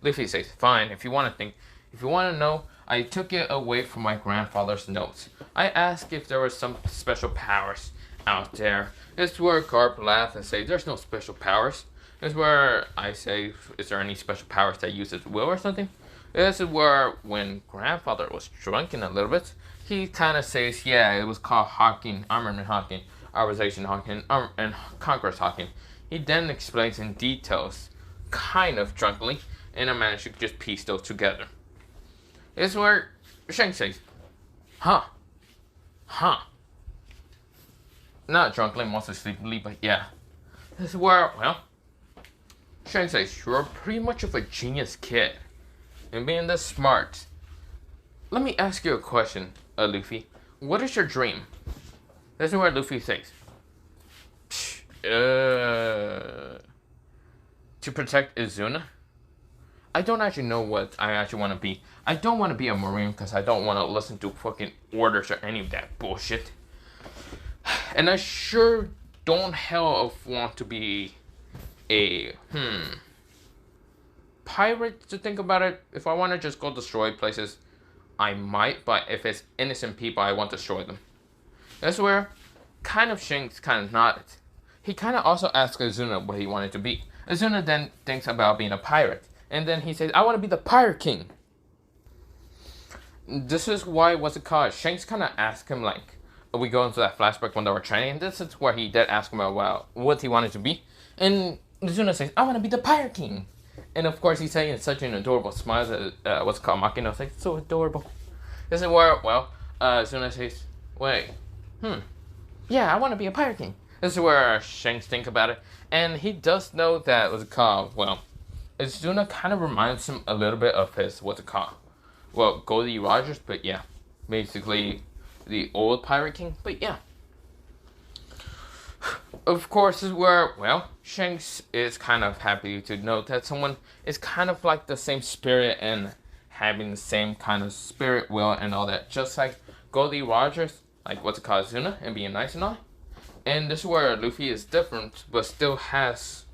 Luffy says, fine, if you want to know, I took it away from my grandfather's notes. I asked if there were some special powers out there. This is where Garp laughs and says, there's no special powers. This is where I say, is there any special powers that use his will or something? This is where, when grandfather was drunken a little bit, he kind of says, yeah, it was called Hawking, Armament Hawking, Arbitration Hawking, and Conqueror's Hawking. He then explains in details, kind of drunkenly, and I managed to just piece those together. This is where Shanks says, huh. Not drunkenly, mostly sleepily, but yeah. This is where, Shanks says, you're pretty much of a genius kid. And being this smart, let me ask you a question, Luffy. What is your dream? This is where Luffy says, to protect Azuna? I don't actually know what I actually want to be. I don't want to be a Marine because I don't want to listen to fucking orders or any of that bullshit. And I sure don't hell of want to be a, pirate, to think about it, if I want to just go destroy places, I might, but if it's innocent people, I want to destroy them. That's where kind of Shanks kind of nodded. He kind of also asked Azuna what he wanted to be. Azuna then thinks about being a pirate, and then he says, I want to be the Pirate King. This is why, what's it called, Shanks kind of asked him, like, we go into that flashback when they were training, and this is where he did ask him about what he wanted to be, and Azuna says, I want to be the Pirate King. And of course he's saying such an adorable smile that, what's it called, Makino says, so adorable. This is where, Azuna says, wait, yeah, I want to be a Pirate King. This is where Shanks think about it, and he does know that, what's it called, Azuna kind of reminds him a little bit of his, Goldie Rogers, but yeah, basically the old Pirate King, but yeah. Of course, is where, Shanks is kind of happy to know that someone is kind of like the same spirit and having the same kind of spirit, will, and all that. Just like Goldie Rogers, like Azuna, and being nice and all. And this is where Luffy is different, but still has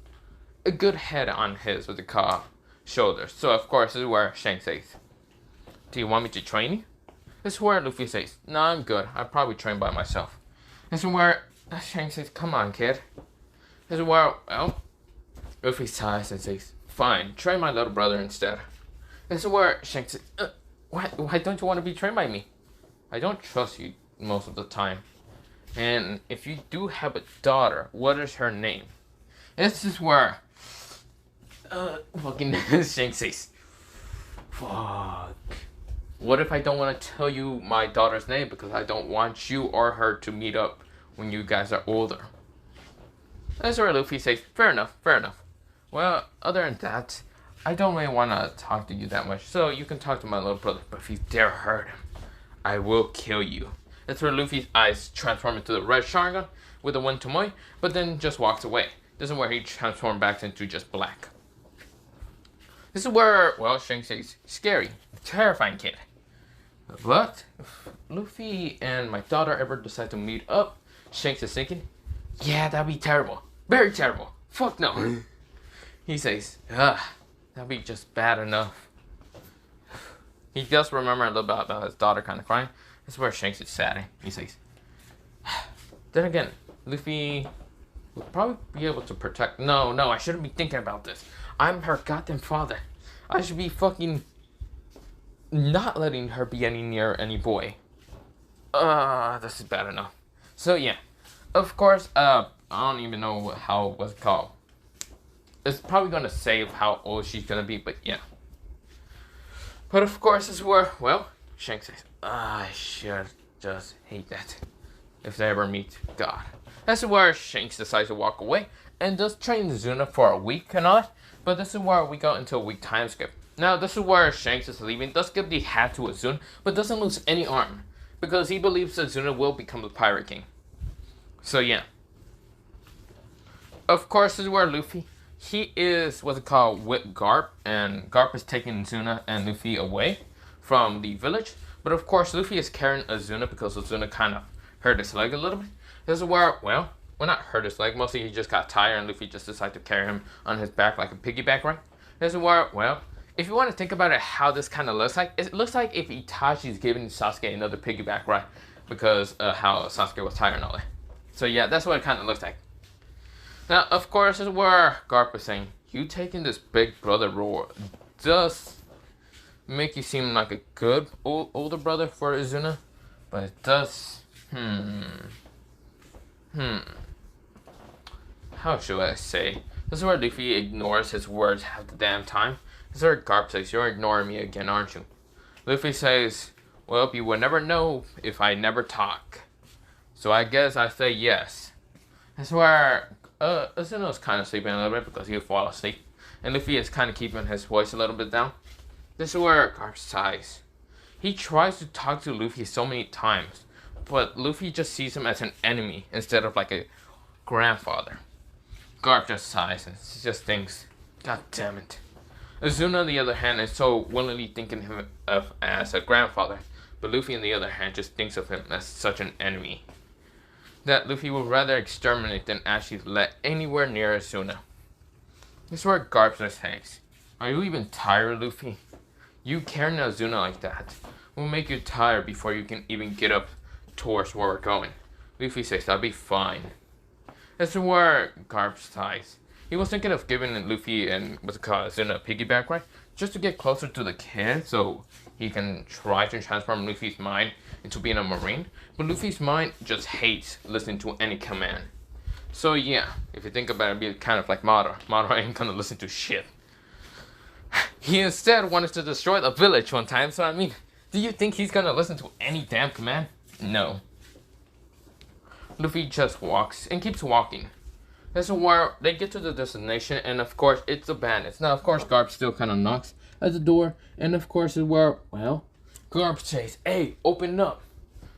a good head on his, shoulders. So, of course, this is where Shanks says, do you want me to train you? This is where Luffy says, no, I'm good. I'll probably train by myself. This is where Shanks says, come on, kid. This is where, Luffy sighs and says, fine, train my little brother instead. This is where Shanks says, why don't you want to be trained by me? I don't trust you most of the time. And if you do have a daughter, what is her name? This is where, Shanks says, fuck. What if I don't want to tell you my daughter's name because I don't want you or her to meet up when you guys are older? That's where Luffy says, fair enough. Well, other than that, I don't really want to talk to you that much, so you can talk to my little brother, but if you dare hurt him, I will kill you. That's where Luffy's eyes transform into the red Sharingan with the one Tomoe, but then just walks away. This is where he transforms back into just black. This is where, Shanks says, scary, terrifying kid. But if Luffy and my daughter ever decide to meet up, Shanks is thinking, yeah, that'd be terrible. Very terrible. Fuck no. He says, that'd be just bad enough. He does remember a little bit about his daughter kind of crying. This is where Shanks is sad. He says, then again, Luffy would probably be able to protect... No, I shouldn't be thinking about this. I'm her goddamn father. I should be fucking not letting her be any near any boy. This is bad enough. So yeah, of course, I don't even know how what's it called. It's probably gonna say how old she's gonna be, but yeah. But of course, this is where, Shanks says, I should just hate that if they ever meet God. That's where Shanks decides to walk away and does train Azuna for a week and all that. But this is where we go into a week time skip. Now, this is where Shanks is leaving, does give the hat to Azuna, but doesn't lose any arm, because he believes Azuna will become the Pirate King. So, yeah. Of course, this is where Luffy, he is, with Garp, and Garp is taking Azuna and Luffy away from the village. But, of course, Luffy is carrying Azuna because Azuna kind of hurt his leg a little bit. This is where, not hurt his leg, mostly he just got tired and Luffy just decided to carry him on his back like a piggyback ride. This is where, if you want to think about it, how this kind of looks like, it looks like if Itachi's giving Sasuke another piggyback ride because how Sasuke was tired and all that. So yeah, that's what it kind of looks like. Now, of course, this is where Garp is saying, you taking this big brother role does make you seem like a good older brother for Azuna, but it does, how should I say? This is where Luffy ignores his words half the damn time. This is where Garp says, you're ignoring me again, aren't you? Luffy says, well, you would never know if I never talk. So I guess I say yes. This is where Azuna's kind of sleeping a little bit because he'll fall asleep. And Luffy is kind of keeping his voice a little bit down. This is where Garp sighs. He tries to talk to Luffy so many times, but Luffy just sees him as an enemy instead of like a grandfather. Garp just sighs and just thinks, God damn it. Azuna, on the other hand, is so willingly thinking him of as a grandfather, but Luffy, on the other hand, just thinks of him as such an enemy that Luffy would rather exterminate than actually let anywhere near Azuna. This is where Garp just thinks, Are you even tired, Luffy? You carrying Azuna like that will make you tired before you can even get up towards where we're going. Luffy says, I'll be fine. This is where Garp sighs. He was thinking of giving Luffy and what's it called, Azuna a piggyback ride, just to get closer to the kid so he can try to transform Luffy's mind into being a marine. But Luffy's mind just hates listening to any command. So yeah, if you think about it, it'd be kind of like Madara. Madara ain't gonna listen to shit. He instead wanted to destroy the village one time, so I mean, do you think he's gonna listen to any damn command? No. Luffy just walks and keeps walking. This is where they get to the destination, and of course, it's the bandits. Now, of course, Garp still kind of knocks at the door, and of course, is where, well, Garp says, hey, open up.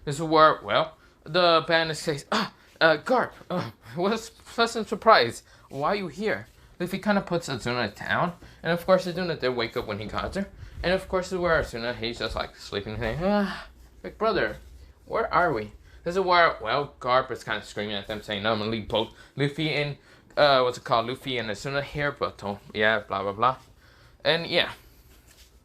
This is where, well, the bandit says, Garp, what a pleasant surprise. Why are you here? Luffy kind of puts Azuna down, and of course Azuna did wake up when he got there. And of course this is where Azuna, he's just like sleeping, saying, big brother, where are we? This is where, well, Garp is kind of screaming at them, saying, no, I'm gonna leave both Luffy and, Luffy and Azuna here, but, yeah, blah, blah, blah. And yeah.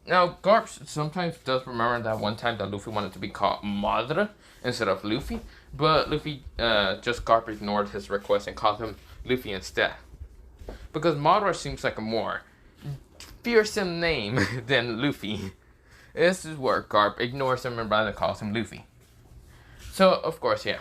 Now, Garp sometimes does remember that one time that Luffy wanted to be called Madara instead of Luffy, but Luffy, Garp ignored his request and called him Luffy instead. Because Madara seems like a more fearsome name than Luffy. This is where Garp ignores him and rather calls him Luffy. So, of course, yeah.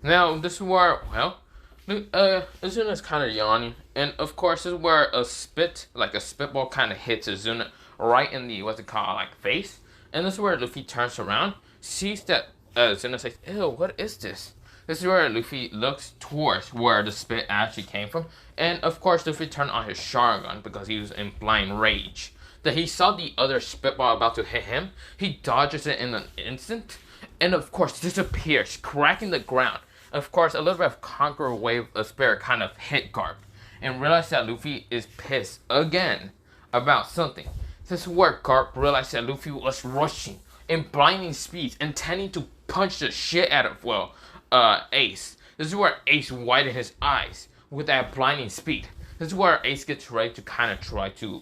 Now, this is where, well, Azuna's kind of yawning. And, of course, this is where a spitball kind of hits Azuna right in the, face. And this is where Luffy turns around, sees that Azuna says, ew, what is this? This is where Luffy looks towards where the spit actually came from. And of course, Luffy turned on his Sharingan because he was in blind rage. That he saw the other spitball about to hit him. He dodges it in an instant. And of course, disappears, cracking the ground. Of course, a little bit of Conqueror Wave of Spirit kind of hit Garp. And realized that Luffy is pissed again about something. This is where Garp realized that Luffy was rushing in blinding speeds, intending to punch the shit out of, Ace. This is where Ace widened his eyes with that blinding speed. This is where Ace gets ready to kind of try to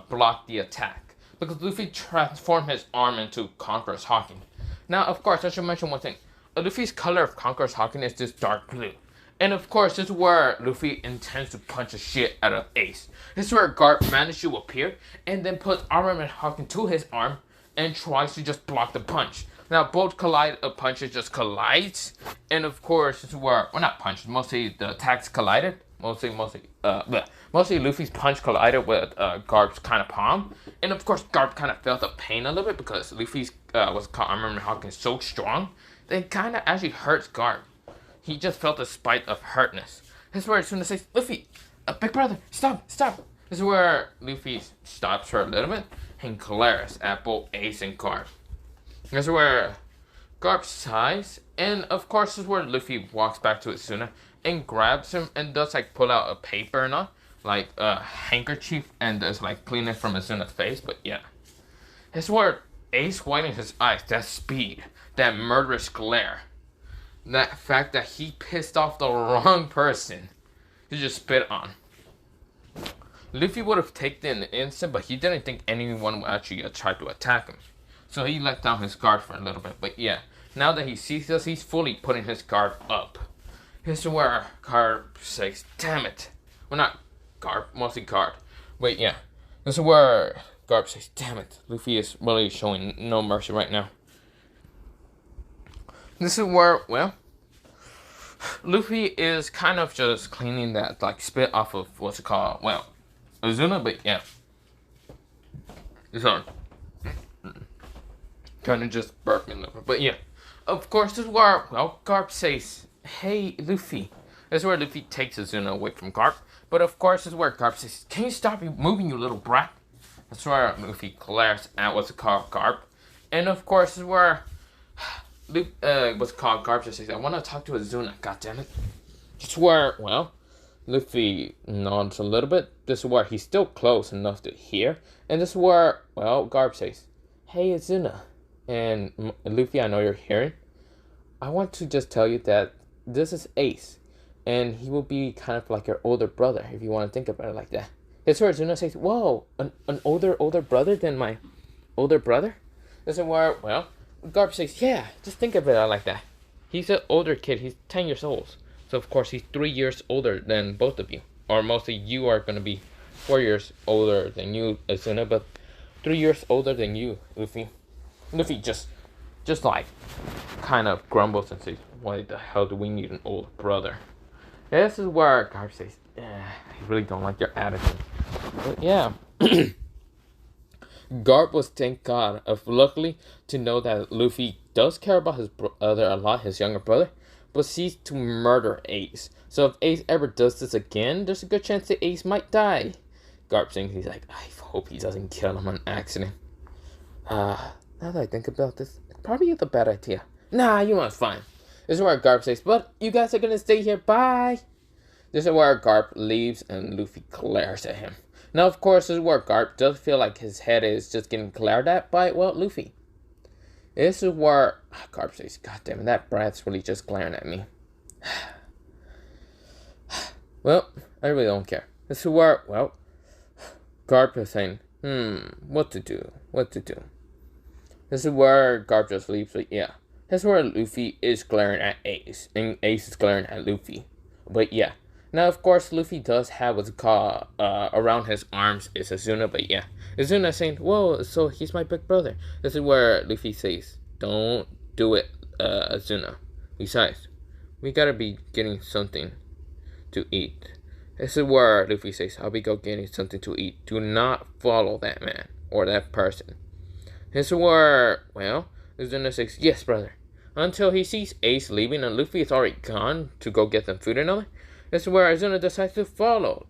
block the attack. Because Luffy transformed his arm into Conqueror's Hawking. Now, of course, I should mention one thing. Luffy's color of Conqueror's Hawking is this dark blue. And of course, this is where Luffy intends to punch the shit out of Ace. This is where Garp managed to appear and then puts Armament Hawking to his arm and tries to just block the punch. Now, both punches just collides, and of course, this is where, well, not punches, mostly the attacks collided. Mostly Luffy's punch collided with Garp's kind of palm, and of course, Garp kind of felt the pain a little bit because Luffy's Armament Hawking is so strong that it kind of actually hurts Garp. He just felt a spite of hurtness. This is where Azuna says, Luffy, big brother, stop. This is where Luffy stops for a little bit and glares at both Ace and Garp. This is where Garp sighs, and of course this is where Luffy walks back to Azuna and grabs him and does pull out a paper and all, like a handkerchief, and does clean it from Azuna's face, but yeah. This is where Ace widens his eyes, that speed, that murderous glare, that fact that he pissed off the wrong person to just spit on. Luffy would have taken the instant, but he didn't think anyone would actually try to attack him. So he let down his guard for a little bit. But yeah, now that he sees us, he's fully putting his guard up. Here's where Garp says, damn it. Well, not Garp, mostly Guard. Wait, yeah. This is where Garp says, damn it. Luffy is really showing no mercy right now. This is where, well, Luffy is kind of just cleaning that, spit off of, Azuna, but yeah. It's on. Kind of just burping a little bit, but yeah. Of course, this is where, Garp says, hey, Luffy. This is where Luffy takes Azuna away from Garp. But of course, this is where Garp says, can you stop moving, you little brat? That's where Luffy glares at Garp. And of course, this is where Garp just says, I want to talk to Azuna, goddammit. This is where, Luffy nods a little bit. This is where he's still close enough to hear. And this is where, Garp says, hey, Azuna. And Luffy, I know you're hearing. I want to just tell you that this is Ace. And he will be kind of like your older brother, if you want to think about it like that. It's where Azuna says, "Whoa, an older brother than my older brother." This is where, well, Garp says, "Yeah, just think of it like that. He's an older kid. He's 10 years old. So of course he's 3 years older than both of you, or mostly you are gonna be 4 years older than you, Azuna, but 3 years older than you, Luffy." Luffy just like kind of grumbles and says, "Why the hell do we need an older brother?" This is where Garp says, "I really don't like your attitude." But yeah, Garp was, thank God, of luckily to know that Luffy does care about his brother a lot, his younger brother, but sees to murder Ace. So if Ace ever does this again, there's a good chance that Ace might die. Garp thinks, he's like, "I hope he doesn't kill him on accident." Now that I think about this, it probably is a bad idea. Nah, you know it's fine. This is where Garp says, "But you guys are gonna stay here, bye." This is where Garp leaves and Luffy glares at him. Now, of course, this is where Garp does feel like his head is just getting glared at by, well, Luffy. This is where Garp says, "God damn it, that brat's really just glaring at me." Well, I really don't care. This is where, well, Garp is saying, what to do? This is where Garp just leaves, but yeah. This is where Luffy is glaring at Ace, and Ace is glaring at Luffy. But yeah. Now, of course, Luffy does have what's called, around his arms is Azuna, but yeah. Azuna saying, "Whoa, so he's my big brother." This is where Luffy says, "Don't do it, Azuna. Besides, we gotta be getting something to eat." This is where Luffy says, "I'll be go getting something to eat. Do not follow that man, or that person." This is where, well, Azuna says, "Yes, brother." Until he sees Ace leaving and Luffy is already gone to go get them food and all that. This is where Azuna decides to follow,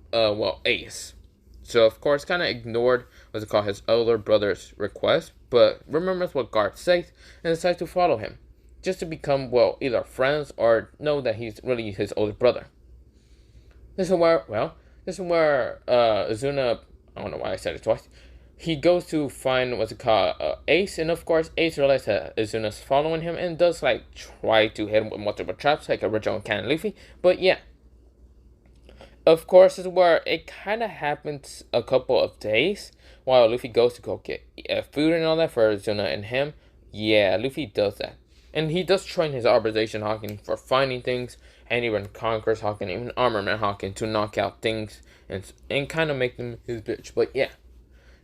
Ace. So, of course, kind of ignored what's it called, his older brother's request, but remembers what Garp says and decides to follow him, just to become, well, either friends or know that he's really his older brother. This is where Azuna, I don't know why I said it twice, he goes to find what's it called, Ace, and of course Ace realizes that Azuna's following him and does like try to hit him with multiple traps like original Canon Luffy, but yeah. Of course, this is where it kind of happens a couple of days while Luffy goes to go get food and all that for Azuna and him. Yeah, Luffy does that. And he does train his Arbization Hawking for finding things, and even conquers Hawking, even Armament Hawking to knock out things and kind of make them his bitch. But yeah,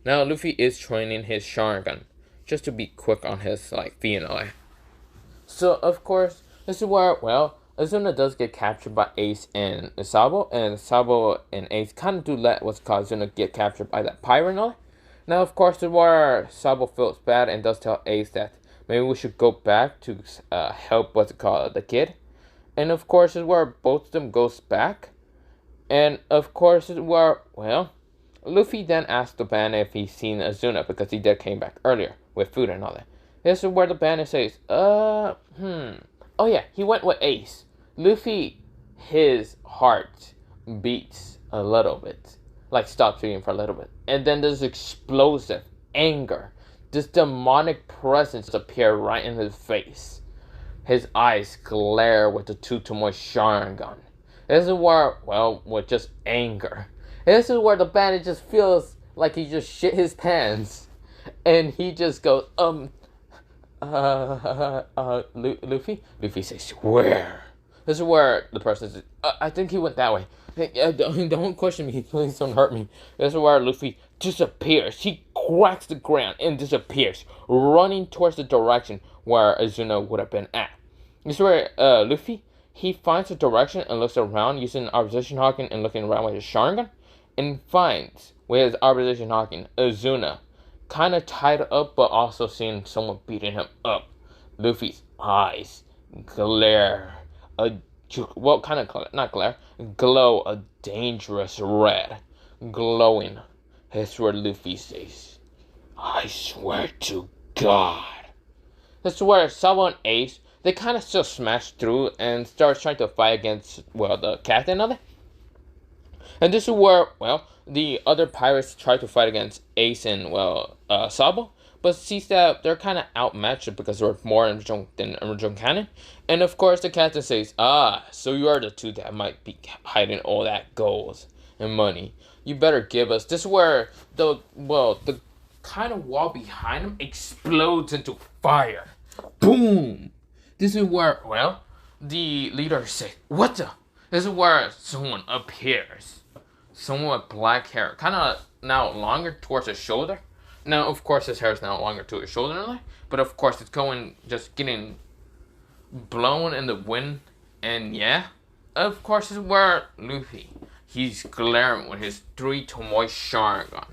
now Luffy is training his Sharingan just to be quick on his feet and all that. So, of course, this is where, well, Azuna does get captured by Ace and Sabo, and Sabo and Ace kind of do let what's called Azuna get captured by that pirate and all that. Now, of course, this is where Sabo feels bad and does tell Ace that maybe we should go back to help what's it called, the kid. And of course, this is where both of them goes back. And of course, this is where, well, Luffy then asks the bandit if he's seen Azuna because he did came back earlier with food and all that. This is where the bandit says, oh yeah, he went with Ace. Luffy, his heart beats a little bit. Like, stops beating for a little bit. And then there's explosive anger. This demonic presence appear right in his face. His eyes glare with the Tutomoy Sharingan. This is where, well, with just anger. This is where the bandit just feels like he just shit his pants. And he just goes, Luffy? Luffy says, where? This is where the person says, I think he went that way. Don't question me, please don't hurt me. This is where Luffy disappears. He cracks the ground and disappears, running towards the direction where Azuna would have been at. This is where Luffy, he finds the direction and looks around using Arbization Hawking and looking around with his Sharingan, and finds, with his Arbization Hawking, Azuna, kind of tied up, but also seeing someone beating him up. Luffy's eyes glare glow a dangerous red, glowing. That's where Luffy says, I swear to God. That's where Sabo and Ace, they kind of still smash through and start trying to fight against, well, the captain of it. And this is where, well, the other pirates try to fight against Ace and, well, Sabo, but sees that they're kind of outmatched because they're more than original canon. And of course, the captain says, so you are the two that might be hiding all that gold and money. you better give us. This is where the kind of wall behind him explodes into fire. Boom! This is where, the leader says, what the? This is where someone appears. Someone with black hair, kind of now longer towards his shoulder. Now, of course, his hair is now longer to his shoulder, but of course, it's just getting blown in the wind. And yeah, of course, this is where Luffy, he's glaring with his 3 Tomoe Sharingan.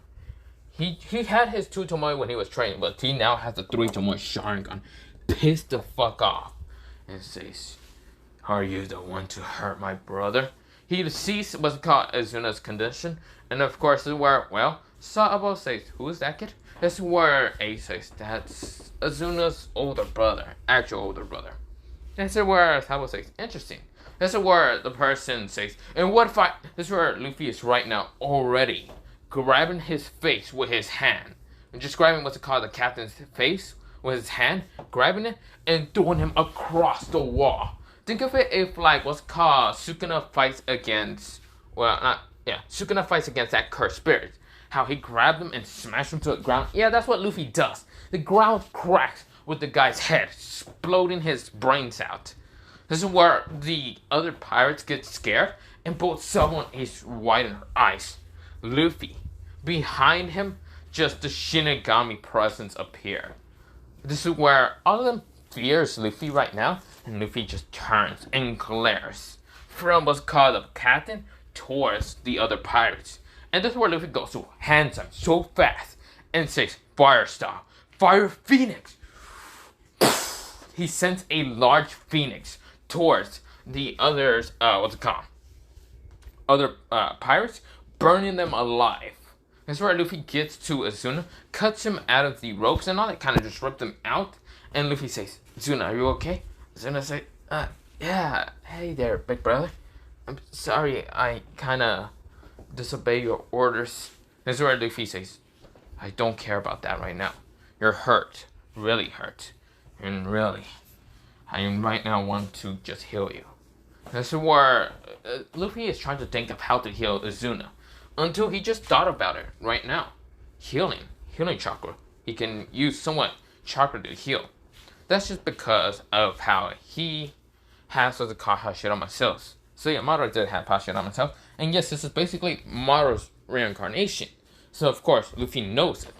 He had his 2 Tomoe when he was training, but he now has the 3 Tomoe Sharingan. Pissed the fuck off. And says, are you the one to hurt my brother? He sees what's called Azuna's condition. And of course, this is where, Sabo says, who is that kid? This is where Ace says, that's Azuna's older brother. Actual older brother. This is where Sabo says, interesting. This is where the person says, and what if this is where Luffy is right now already grabbing his face with his hand. And just grabbing what's called the captain's face with his hand, grabbing it, and throwing him across the wall. Think of it if, what's called Sukuna fights against, Sukuna fights against that cursed spirit. How he grabbed him and smashed him to the ground. Yeah, that's what Luffy does. The ground cracks with the guy's head, exploding his brains out. This is where the other pirates get scared, and both Sabo and Ace widen their eyes. Luffy, behind him, just the Shinigami presence appear. This is where all of them fears Luffy right now, and Luffy just turns and glares from what's called the captain towards the other pirates. And this is where Luffy goes so handsome, so fast, and says, fire style, fire phoenix. He sends a large phoenix towards the others, other pirates, burning them alive. This is where Luffy gets to Azuna, cuts him out of the ropes and all that, kind of just ripped them out. And Luffy says, Azuna, are you okay? Azuna says, yeah, hey there, big brother. I'm sorry, I kind of disobey your orders. This is where Luffy says, I don't care about that right now. You're hurt, really hurt. And really, I right now want to just heal you. This is where Luffy is trying to think of how to heal Azuna. Until he just thought about it right now. Healing chakra. He can use somewhat chakra to heal. That's just because of how he has what's called Hashirama cells. So yeah, Madara did have Hashirama cells. And yes, this is basically Madara's reincarnation. So of course, Luffy knows it.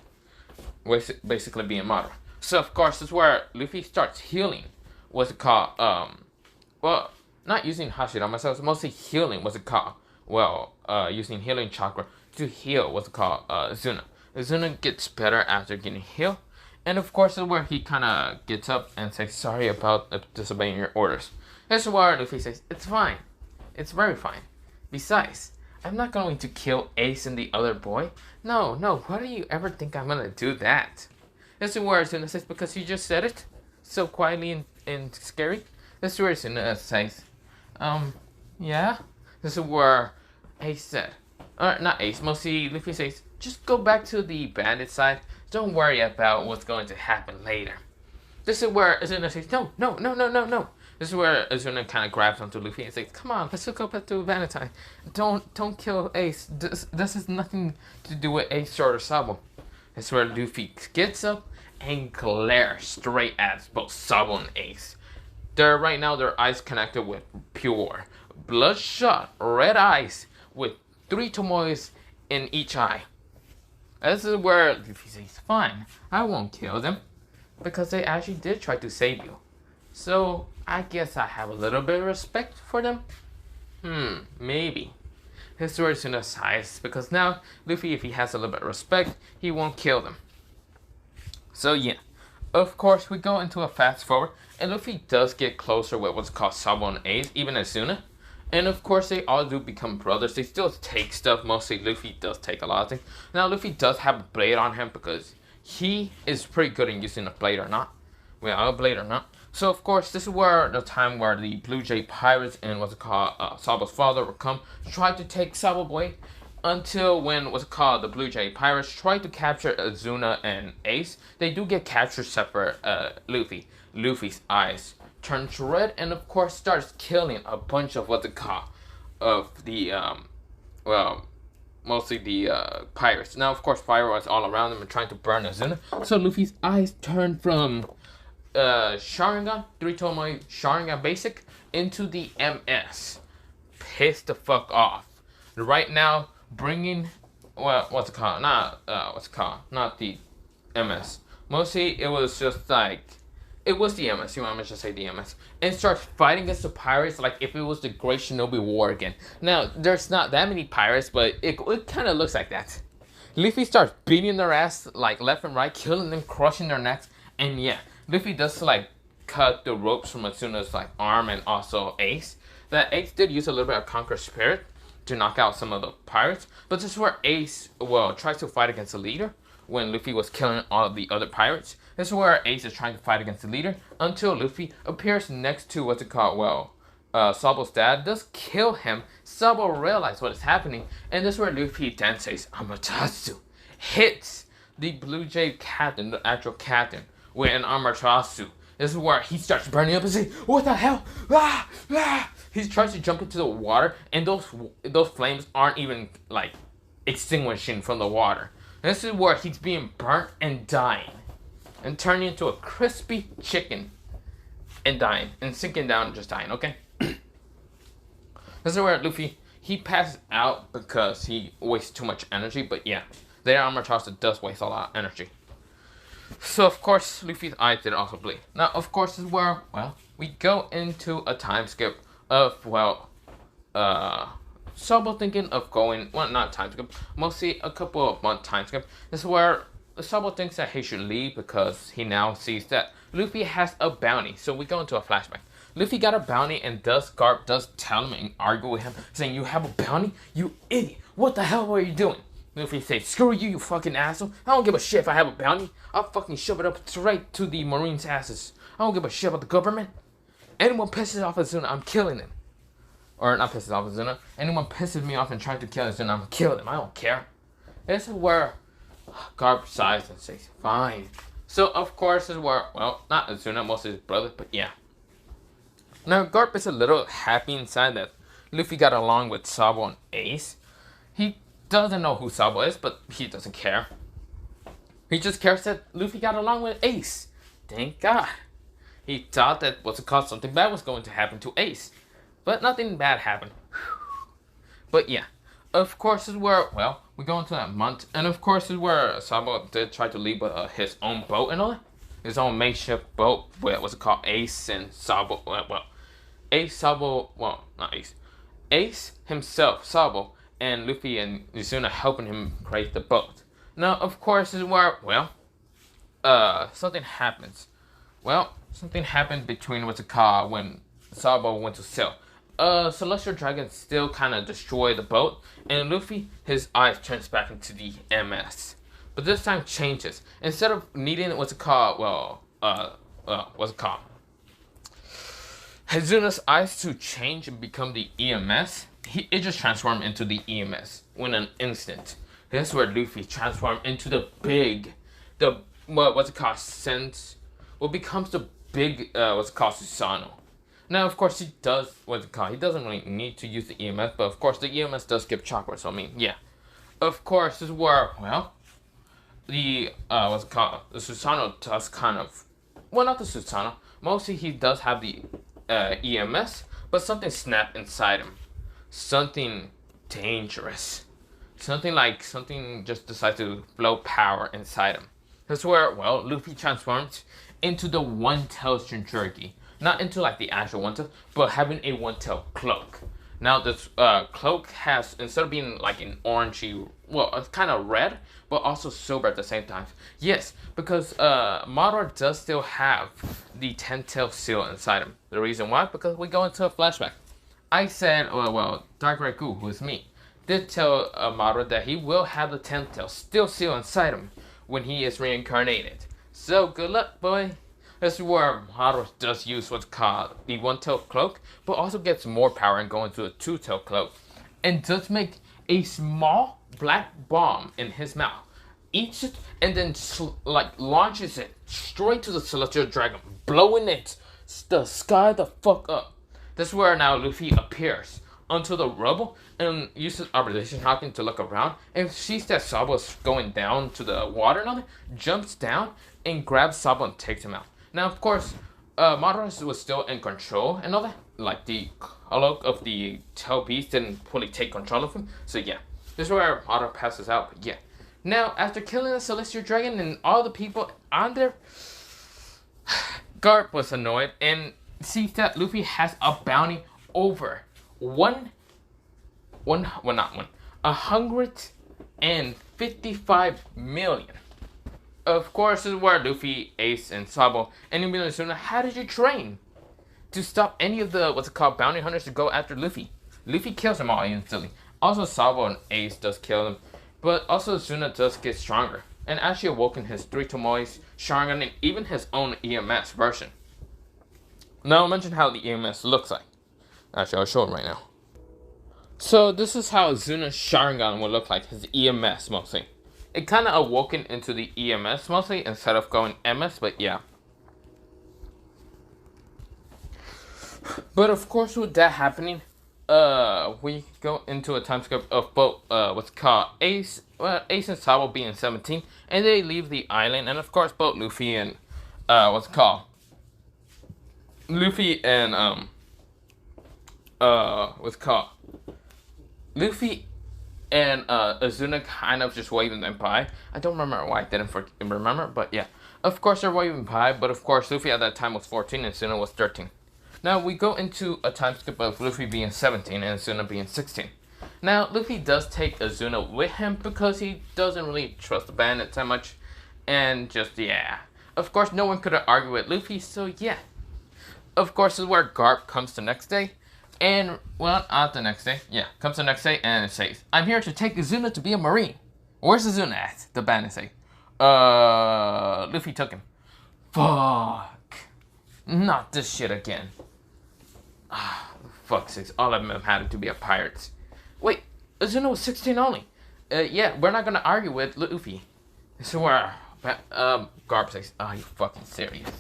Basically being Madara. So of course, this is where Luffy starts healing. What's it called? Not using Hashirama cells, mostly healing. What's it called? Using healing chakra to heal what's it called Azuna. Azuna gets better after getting healed. And of course, this is where he kind of gets up and says, sorry about disobeying your orders. This is where Luffy says, it's fine. It's very fine. Besides, I'm not going to kill Ace and the other boy. No, why do you ever think I'm going to do that? This is where Azuna says, because you just said it so quietly and scary. This is where Azuna says, yeah. This is where Ace said, not Ace, mostly Luffy says, just go back to the bandit side. Don't worry about what's going to happen later. This is where Azuna says, no. This is where Azuna kind of grabs onto Luffy and says, come on, let's go back to the bandit side. Don't kill Ace. This has nothing to do with Ace or Sabo. This is where Luffy gets up and glares straight at both Sabo and Ace. Right now, their eyes connected with pure bloodshot red eyes with 3 Tomoes in each eye. This is where Luffy says, fine, I won't kill them, because they actually did try to save you. So, I guess I have a little bit of respect for them? Maybe. His story soon sighs, because now, Luffy, if he has a little bit of respect, he won't kill them. So yeah, of course, we go into a fast forward, and Luffy does get closer with what's called Sabo and Ace, even Azuna. And of course, they all do become brothers. They still take stuff. Mostly, Luffy does take a lot of things. Now, Luffy does have a blade on him because he is pretty good in using a blade or not. A blade or not. So, of course, this is where the time where the Blue Jay Pirates and what's it called, Sabo's father will come to try to take Sabo away. Until when what's it called, the Blue Jay Pirates try to capture Azuna and Ace. They do get captured except for Luffy. Luffy's eyes turns red and of course starts killing a bunch of what's it called of the mostly the pirates. Now, of course, fire was all around them and trying to burn Azuna. So Luffy's eyes turned from Sharingan, 3-Tomoe Sharingan Basic, into the MS. Pissed the fuck off. Right now, bringing, well, what's it called? Not the MS. Mostly, it was just like, it was the MS, you want me to say the MS. And starts fighting against the pirates like if it was the Great Shinobi War again. Now, there's not that many pirates, but it kind of looks like that. Luffy starts beating their ass like left and right, killing them, crushing their necks. And yeah, Luffy does like cut the ropes from Azuna's like arm and also Ace. That Ace did use a little bit of Conquer Spirit to knock out some of the pirates. But this is where Ace, well, tries to fight against the leader when Luffy was killing all of the other pirates. This is where Ace is trying to fight against the leader until Luffy appears next to what's it called? Well, Sabo's dad does kill him. Sabo realizes what is happening, and this is where Luffy then says Amaterasu, hits the Blue Jay captain, the actual captain, with an Amaterasu. This is where he starts burning up and saying, "What the hell?" Ah, ah. He tries to jump into the water, and those flames aren't even like extinguishing from the water. This is where he's being burnt and dying, and turning into a crispy chicken, and dying, and sinking down and just dying. Okay. This is where Luffy, he passes out because he wastes too much energy. But yeah, their Amaterasu does waste a lot of energy. So of course, Luffy's eyes did also bleed. Now, of course, this is where, well, we go into a time skip of, well, Sabo thinking of going, well, not time skip, mostly a couple of month time skip. This is where Sabo thinks that he should leave because he now sees that Luffy has a bounty. So we go into a flashback. Luffy got a bounty, and Garp does tell him and argue with him, saying, "You have a bounty? You idiot! What the hell are you doing?" Luffy says, "Screw you, you fucking asshole. I don't give a shit if I have a bounty. I'll fucking shove it up straight to the Marines' asses. I don't give a shit about the government. Anyone pisses off Azuna, I'm killing them." Or not pisses off Azuna. Anyone pisses me off and tries to kill Azuna, I'm killing them. I don't care. This is where Garp sighs and says, "Fine." So, of course, this is where, well, not Azuna, mostly his brother, but yeah. Now, Garp is a little happy inside that Luffy got along with Sabo and Ace. He doesn't know who Sabo is, but he doesn't care. He just cares that Luffy got along with Ace. Thank God. He thought that something bad was going to happen to Ace. But nothing bad happened. But yeah. Of course is where, well, we go into that month. And of course is where Sabo did try to leave with his own boat and all that. His own makeshift boat with, Ace and Sabo. Ace, Sabo, well, not Ace. Ace himself, Sabo, and Luffy and Izuna helping him create the boat. Now, of course, is where, well, something happens. Well, something happened between when Sabo went to sail. Celestial Dragon still kind of destroyed the boat, and Luffy, his eyes turns back into the MS. But this time changes. Instead of needing, Hazuna's eyes to change and become the EMS, it just transformed into the EMS in an instant. This is where Luffy transformed into the becomes the big, Susanoo. Now, of course, he does, he doesn't really need to use the EMS, but of course, the EMS does give chakra, so I mean, yeah. Of course, this is where, well, the Susanoo does kind of, well, not the Susanoo, mostly he does have the EMS, but something snapped inside him. Something dangerous. Something just decided to blow power inside him. That's where, well, Luffy transforms into the one-tailed Jinchuriki. Not into like the actual one-tail, but having a one-tailed cloak. Now this cloak has, instead of being like an orangey, well, it's kind of red, but also silver at the same time. Yes, because Madara does still have the 10-tail seal inside him. The reason why? Because we go into a flashback. I said, Dark Raku, who is me, did tell Madara that he will have the 10-tail still seal inside him when he is reincarnated. So good luck, boy. This is where Madara does use what's called the one-tailed cloak, but also gets more power and go into a two-tailed cloak, and does make a small black bomb in his mouth, eats it, and then launches it straight to the Celestial Dragon, blowing the sky the fuck up. This is where now Luffy appears onto the rubble and uses observation hacking to look around. And sees that Sabo's going down to the water and all that, jumps down and grabs Sabo and takes him out. Now, of course, Madara was still in control and all that. Like the color of the tail beast didn't fully take control of him. So yeah, this is where Madara passes out. But yeah, now after killing the Celestial Dragon and all the people on there, Garp was annoyed and sees that Luffy has a bounty over 155 million. Of course, this is where Luffy, Ace, and Sabo and Suna, how did you train to stop any of the bounty hunters to go after Luffy? Luffy kills them all instantly. Also, Sabo and Ace does kill them, but also Suna does get stronger and actually awoken his 3 Tomoes, Sharingan, and even his own EMS version. Now I'll mention how the EMS looks like. Actually, I'll show it right now. So this is how Zuna's Sharingan would look like, his EMS mostly. It kind of awoken into the EMS mostly instead of going MS, but yeah. But of course, with that happening, we go into a time skip of both Ace and Sabo being 17, and they leave the island, and of course both Luffy and Luffy and Azuna kind of just waving them by. I don't remember why I didn't remember, but yeah. Of course they're waving by, but of course Luffy at that time was 14 and Azuna was 13. Now we go into a time skip of Luffy being 17 and Azuna being 16. Now Luffy does take Azuna with him because he doesn't really trust the bandit that much, and just yeah. Of course no one could argue with Luffy, so yeah. Of course this is where Garp comes the next day. And, well, not the next day. Yeah, comes the next day and it says, I'm here to take Azuna to be a Marine. Where's Azuna at? The bandit say. Luffy took him. Fuck. Not this shit again. Ah, fuck sakes. All of them had to be a pirate. Wait, Azuna was 16 only. Yeah, we're not gonna argue with Luffy. So where, Garp says, you fucking serious.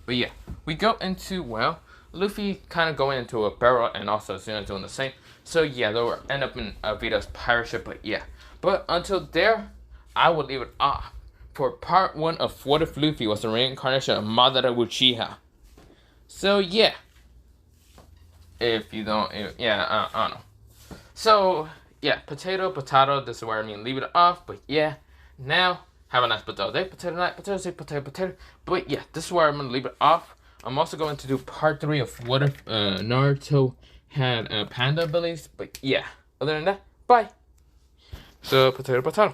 But yeah, we go into, well, Luffy kind of going into a barrel and also Azuna doing the same. So yeah, they'll end up in Vita's pirate ship, but yeah. But until there, I will leave it off for part 1 of What If Luffy Was the Reincarnation of Madara Uchiha. So yeah. If you don't, I don't know. So yeah, potato, this is where I mean leave it off, but yeah. Now, have a nice potato day, potato night, potato day, potato. But yeah, this is where I'm going to leave it off. I'm also going to do part 3 of What If Naruto had panda abilities. But yeah, other than that, bye. So, potato.